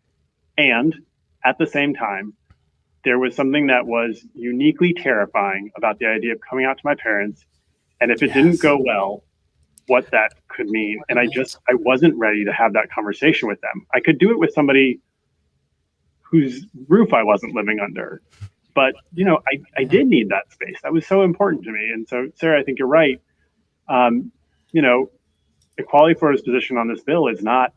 And at the same time, there was something that was uniquely terrifying about the idea of coming out to my parents. And if it didn't go well, what that could mean. And I wasn't ready to have that conversation with them. I could do it with somebody whose roof I wasn't living under, but I did need that space. That was so important to me. And so, Sarah, I think you're right. Equality Florida's position on this bill is not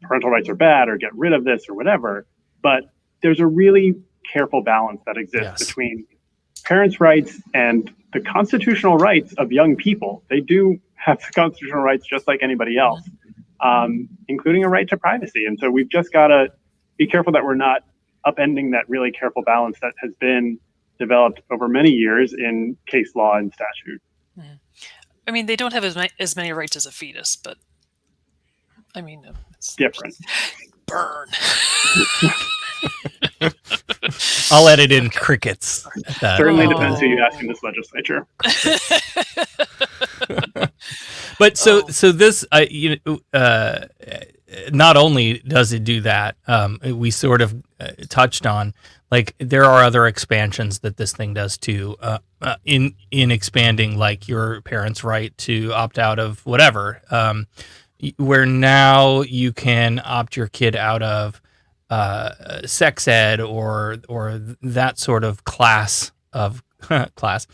parental rights are bad or get rid of this or whatever, but there's a really careful balance that exists between parents' rights and the constitutional rights of young people. They do have the constitutional rights just like anybody else, including a right to privacy. And so we've just got to be careful that we're not upending that really careful balance that has been developed over many years in case law and statute. I mean, they don't have as many rights as a fetus, but I mean, it's different. Burn. I'll edit in crickets. Certainly depends who you ask in this legislature. But so this, not only does it do that, we sort of touched on, like, there are other expansions that this thing does too, in expanding, like, your parents' right to opt out of whatever, where now you can opt your kid out of sex ed or that sort of class of class.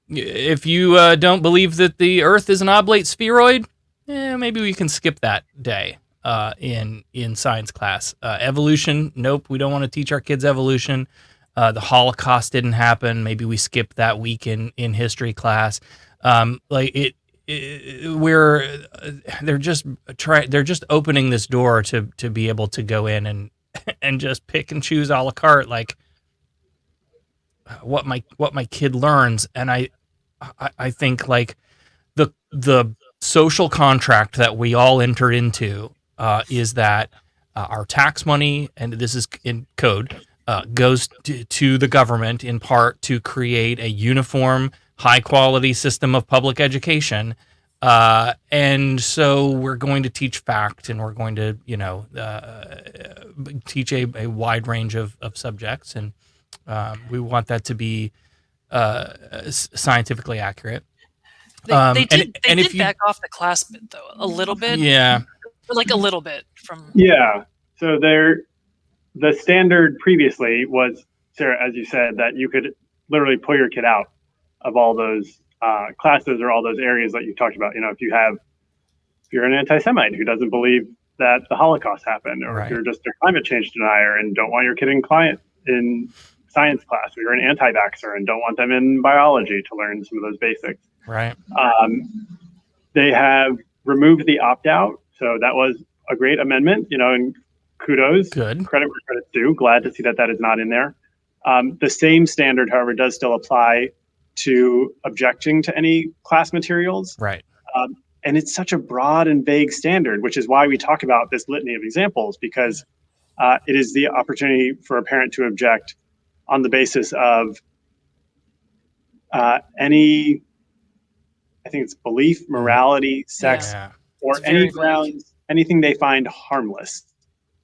If you don't believe that the Earth is an oblate spheroid, maybe we can skip that day in science class. Evolution, nope, we don't want to teach our kids evolution. The Holocaust didn't happen. Maybe we skip that week in history class. They're just opening this door to be able to go in and just pick and choose a la carte, like what my kid learns. And I think, like, the social contract that we all entered into is that our tax money, and this is in code, goes to the government in part to create a uniform, high quality system of public education. And so we're going to teach fact, and we're going to, teach a wide range of subjects. And we want that to be scientifically accurate. They did back off the class bit, though, a little bit. Yeah. Like a little bit from. Yeah. So the standard previously was, Sarah, as you said, that you could literally pull your kid out of all those classes or all those areas that you talked about. If you're an anti-Semite who doesn't believe that the Holocaust happened, or right. if you're just a climate change denier and don't want your kid in science class, or you're an anti-vaxxer and don't want them in biology to learn some of those basics. Right. They have removed the opt-out. So that was a great amendment, and kudos. Good. Credit where credit's due. Glad to see that is not in there. The same standard, however, does still apply to objecting to any class materials. Right. And it's such a broad and vague standard, which is why we talk about this litany of examples, because it is the opportunity for a parent to object on the basis of any, I think it's belief, morality, sex, or any grounds, anything they find harmless,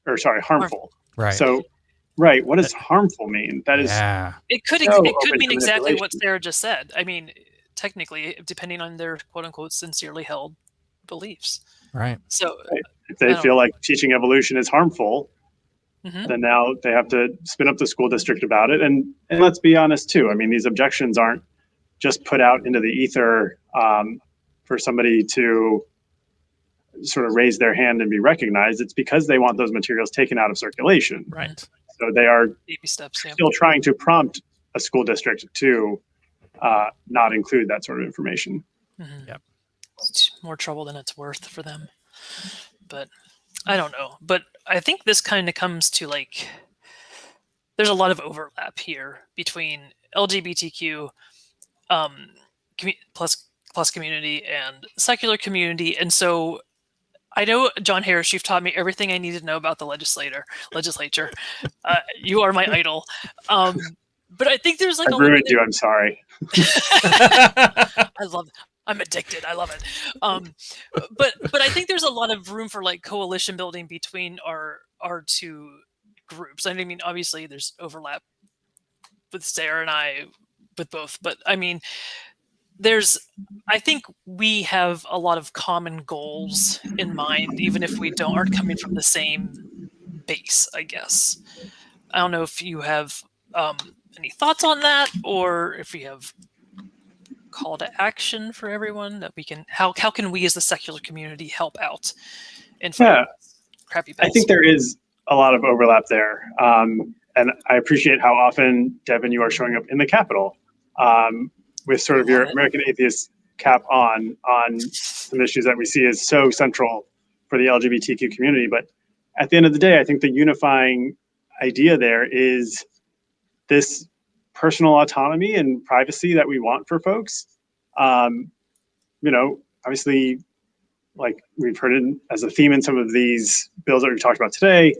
harmful. Right. So, right, what does harmful mean? That is, it could mean exactly what Sarah just said. I mean, technically, depending on their quote unquote sincerely held beliefs. Right. So, if they feel like teaching evolution is harmful, then now they have to spin up the school district about it. And let's be honest too. I mean, these objections aren't just put out into the ether for somebody to sort of raise their hand and be recognized. It's because they want those materials taken out of circulation. Right. So they are baby steps, still trying to prompt a school district to not include that sort of information. Yep. It's more trouble than it's worth for them. But I don't know. But I think this kind of comes to, like, there's a lot of overlap here between LGBTQ plus community and secular community. And so I know, Jon Harris, you've taught me everything I need to know about the legislature. You are my idol. But I think there's like I ruined you. I'm sorry. I love it. I'm addicted. I love it. But I think there's a lot of room for, like, coalition building between our two groups. I mean, obviously there's overlap with Sarah and I with both, but I mean, I think we have a lot of common goals in mind, even if we aren't coming from the same base, I guess. I don't know if you have any thoughts on that, or if you have call to action for everyone that we can, how can we as the secular community help out in crappy bills? I think there is a lot of overlap there. And I appreciate how often, Devin, you are showing up in the Capitol with sort of your American Atheist cap on some issues that we see as so central for the LGBTQ community. But at the end of the day, I think the unifying idea there is this personal autonomy and privacy that we want for folks. Obviously, like we've heard it as a theme in some of these bills that we've talked about today,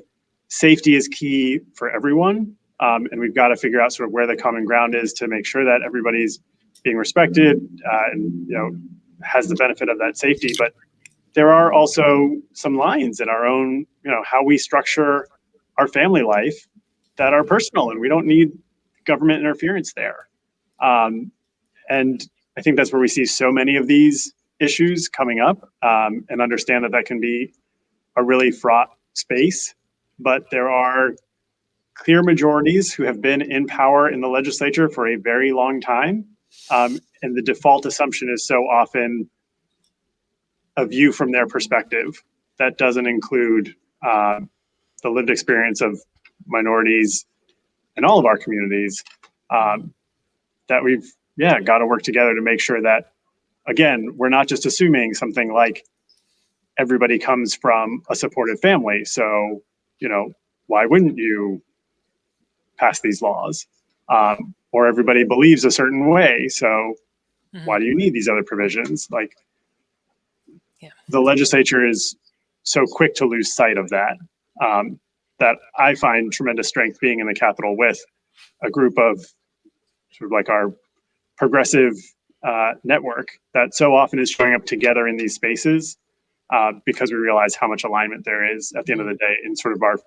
safety is key for everyone. And we've got to figure out sort of where the common ground is to make sure that everybody's being respected and has the benefit of that safety. But there are also some lines in our own, how we structure our family life that are personal, and we don't need government interference there. And I think that's where we see so many of these issues coming up, and understand that can be a really fraught space. But there are clear majorities who have been in power in the legislature for a very long time. And the default assumption is so often a view from their perspective that doesn't include the lived experience of minorities in all of our communities, that we've got to work together to make sure that, again, we're not just assuming something like everybody comes from a supportive family, so why wouldn't you pass these laws, or everybody believes a certain way, so why do you need these other provisions? Like, the legislature is so quick to lose sight of that, that I find tremendous strength being in the Capitol with a group of sort of like our progressive network that so often is showing up together in these spaces, because we realize how much alignment there is at the end of the day in sort of our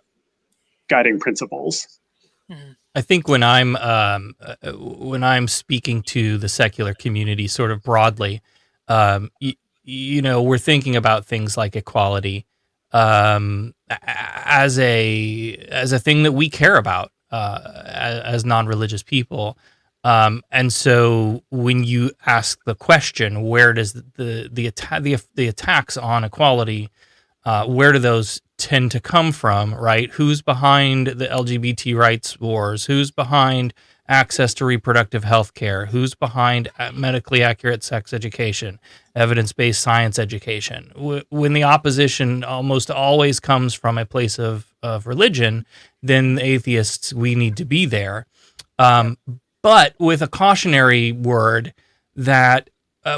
guiding principles. I think when I'm speaking to the secular community sort of broadly, we're thinking about things like equality as a thing that we care about as non-religious people. And so when you ask the question, where does the attacks on equality, where do those tend to come from, right? Who's behind the LGBT rights wars? Who's behind access to reproductive health care? Who's behind medically accurate sex education, evidence-based science education? When the opposition almost always comes from a place of religion, then the atheists, we need to be there. But with a cautionary word that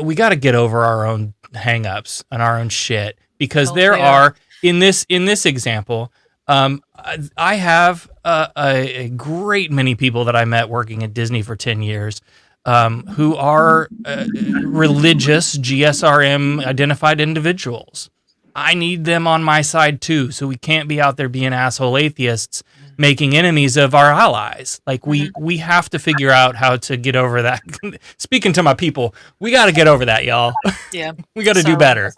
we got to get over our own hangups and our own shit, because there are in this example, I have a great many people that I met working at Disney for 10 years who are religious GSRM identified individuals. I need them on my side too, so we can't be out there being asshole atheists making enemies of our allies. Like we have to figure out how to get over that. Speaking to my people, we got to get over that, y'all. Yeah. We got to do better.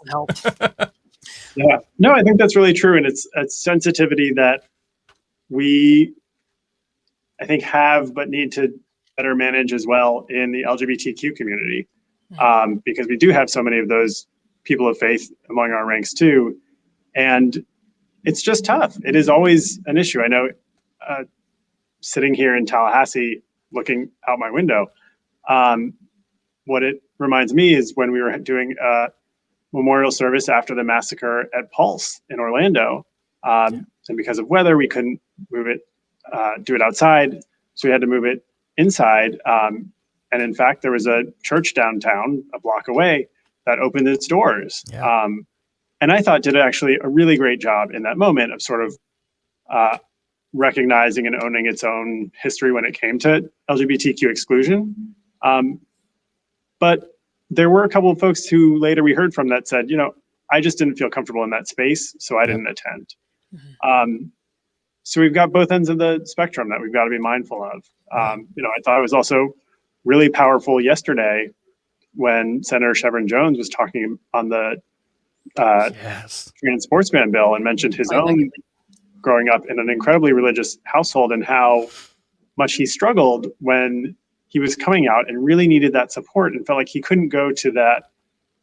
Yeah, no, I think that's really true. And it's a sensitivity that we, I think, have, but need to better manage as well in the LGBTQ community, because we do have so many of those people of faith among our ranks too. And it's just tough. It is always an issue. I know, sitting here in Tallahassee, looking out my window, what it reminds me is when we were doing a memorial service after the massacre at Pulse in Orlando. And because of weather, we couldn't move it, do it outside. So we had to move it inside. And in fact, there was a church downtown a block away that opened its doors. Yeah. And I thought did actually a really great job in that moment of sort of recognizing and owning its own history when it came to LGBTQ exclusion. But there were a couple of folks who later we heard from that said, I just didn't feel comfortable in that space, so I didn't attend. So we've got both ends of the spectrum that we've got to be mindful of. I thought it was also really powerful yesterday when Senator Chevron Jones was talking on the trans sports ban bill and mentioned his own growing up in an incredibly religious household and how much he struggled when he was coming out and really needed that support and felt like he couldn't go to that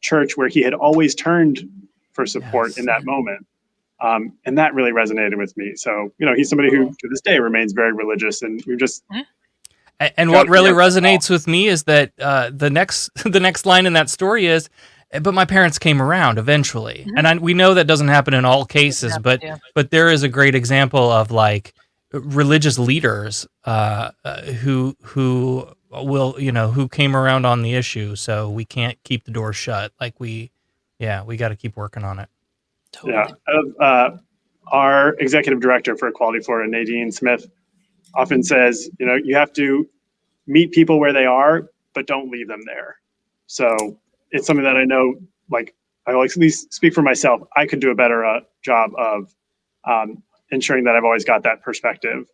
church where he had always turned for support in that moment. And that really resonated with me. So, he's somebody who to this day remains very religious, and we've just. And what really resonates with me is that the next line in that story is, but my parents came around eventually. And we know that doesn't happen in all cases, but there is a great example of like religious leaders who will, who came around on the issue. So we can't keep the door shut. Like we got to keep working on it. Totally. Yeah. Our executive director for Equality Florida, Nadine Smith, often says, you have to meet people where they are, but don't leave them there. So it's something that I know, like, I will at least speak for myself. I could do a better job of ensuring that I've always got that perspective.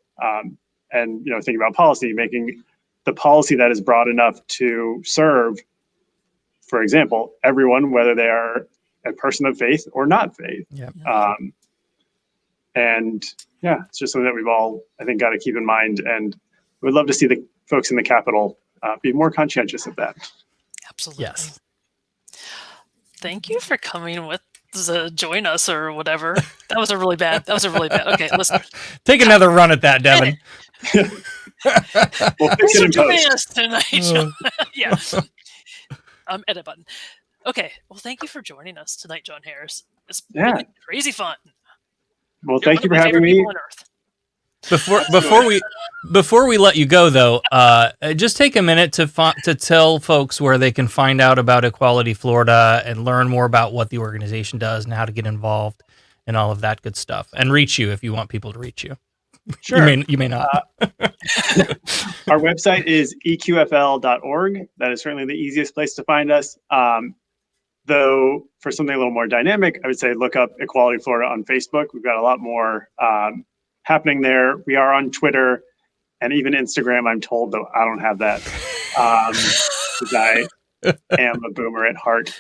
And thinking about policy, making the policy that is broad enough to serve, for example, everyone, whether they are a person of faith or not faith. Yeah. And yeah, it's just something that we've all, I think, got to keep in mind. And we'd love to see the folks in the Capitol be more conscientious of that. Absolutely. Yes. Thank you for coming with join us or whatever. That was a really bad. Okay, listen. Take another run at that, Devin. We'll fix it in Joining post. us tonight. Yeah. Edit button. Okay. Well, thank you for joining us tonight, Jon Harris. It's been crazy fun. Well, You're thank one you of for my having favorite me. people on Earth. Before we let you go, though, just take a minute to tell folks where they can find out about Equality Florida and learn more about what the organization does and how to get involved and all of that good stuff, and reach you if you want people to reach you. Sure. You may not. Our website is eqfl.org. That is certainly the easiest place to find us. Though for something a little more dynamic, I would say look up Equality Florida on Facebook. We've got a lot more happening there. We are on Twitter and even Instagram, I'm told, though I don't have that because I am a boomer at heart.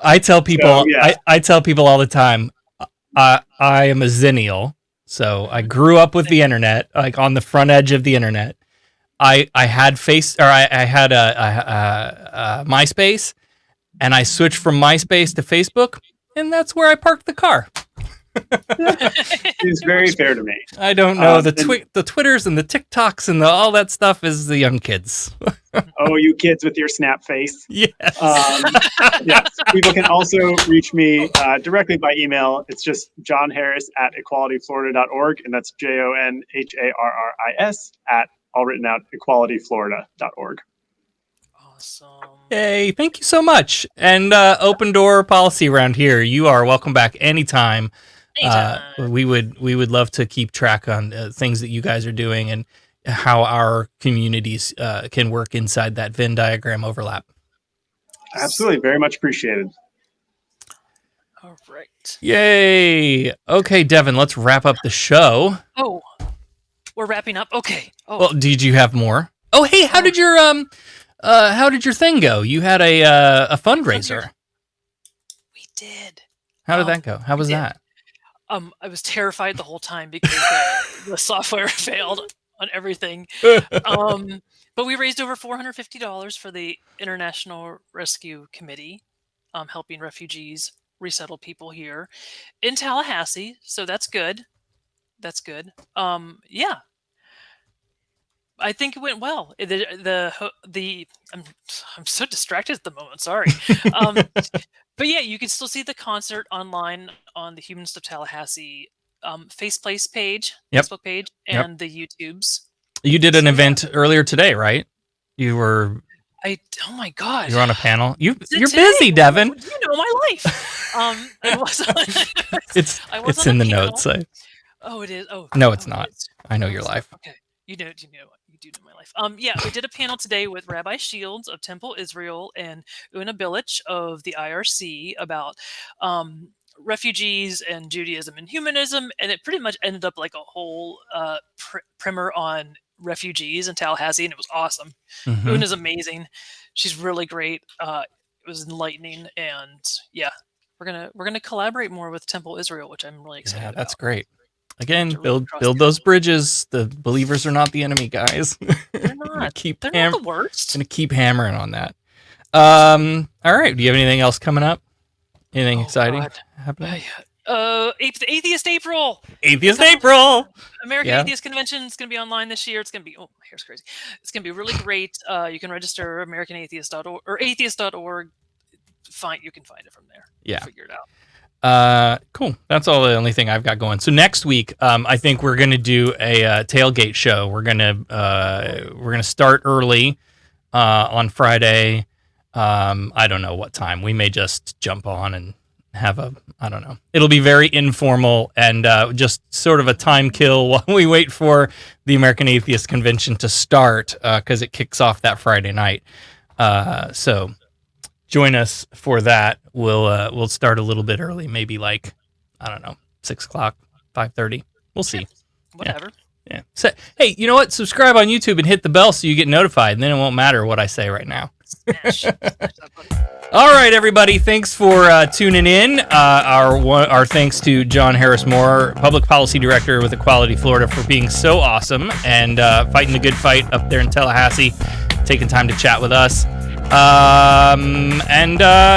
I tell people, so, yeah. I tell people all the time, I am a Zennial, so I grew up with the internet, like on the front edge of the internet. I had I had a MySpace, and I switched from MySpace to Facebook, and that's where I parked the car. It's very fair to me. I don't know the Twitters and the TikToks and all that stuff is the young kids. Oh, you kids with your snap face. Yes. Yes. People can also reach me directly by email. It's just johnharris@equalityflorida.org, and that's JONHARRIS at all written out equalityflorida.org. Awesome. Hey, thank you so much. And open door policy around here. You are welcome back anytime. We would love to keep track on things that you guys are doing and how our communities can work inside that Venn diagram overlap. Absolutely. Very much appreciated. All right. Yay. Okay, Devin, let's wrap up the show. Oh, we're wrapping up. Okay. Oh, Well, did you have more? Oh, hey, how did your thing go? You had a fundraiser. we did. How did that go? How was that? I was terrified the whole time because the software failed on everything. But we raised over $450 for the International Rescue Committee, helping refugees resettle people here in Tallahassee. So that's good. That's good. Yeah. I think it went well. I'm so distracted at the moment. Sorry. But yeah, you can still see the concert online on the Humans of Tallahassee Facebook page, and the YouTubes. You did an event earlier today, right? You were. Oh my God. You're on a panel. You're Today? busy, Devin. You know my life. I was It's on in a the panel. notes. Oh, it is. Oh No, it's not. I know your sorry. life. Okay. You do know my life. Yeah, we did a panel today with Rabbi Shields of Temple Israel and Una Bilic of the IRC about refugees and Judaism and humanism, and it pretty much ended up like a whole primer on refugees in Tallahassee, and it was awesome. Mhm. Una's amazing. She's really great. It was enlightening, and yeah, we're gonna collaborate more with Temple Israel, which I'm really excited Yeah, about. that's great. Again, To really build those bridges. The believers are not the enemy, guys. They're not. keep They're not the worst. Gonna keep hammering on that. All right. Do you have anything else coming up? Anything exciting God. happening? Atheist April. Atheist April. American Yeah. Atheist Convention is going to be online this year. It's going to be, my hair's crazy. It's going to be really great. You can register AmericanAtheist.org or atheist.org. You can find it from there. Yeah. Figure it out. Cool. That's all the only thing I've got going. So next week, I think we're gonna do a tailgate show. We're gonna start early on Friday. I don't know what time. We may just jump on and have I don't know. It'll be very informal and just sort of a time kill while we wait for the American Atheist Convention to start because it kicks off that Friday night. So join us for that. We'll start a little bit early, maybe like, I don't know, 6 o'clock, 5:30. We'll see. Whatever. Yeah. So, hey, you know what? Subscribe on YouTube and hit the bell so you get notified, and then it won't matter what I say right now. Smash. Smash that button. All right, everybody. Thanks for tuning in. Our thanks to Jon Harris Maurer, Public Policy Director with Equality Florida, for being so awesome and fighting the good fight up there in Tallahassee, taking time to chat with us.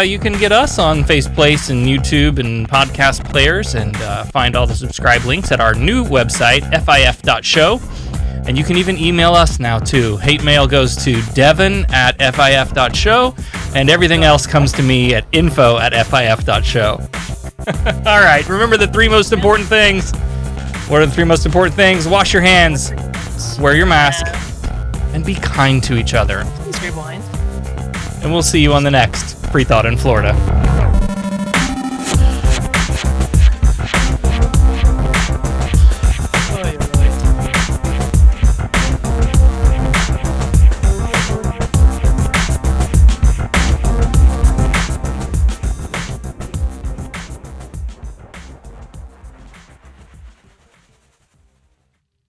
You can get us on Faceplace and YouTube and podcast players, and find all the subscribe links at our new website, fif.show. And you can even email us now, too. Hate mail goes to devin@fif.show, and everything else comes to me at info@fif.show. All right, remember the 3 most important things. What are the 3 most important things? Wash your hands, wear your mask, and be kind to each other. Please rewind. And we'll see you on the next Freethought in Florida.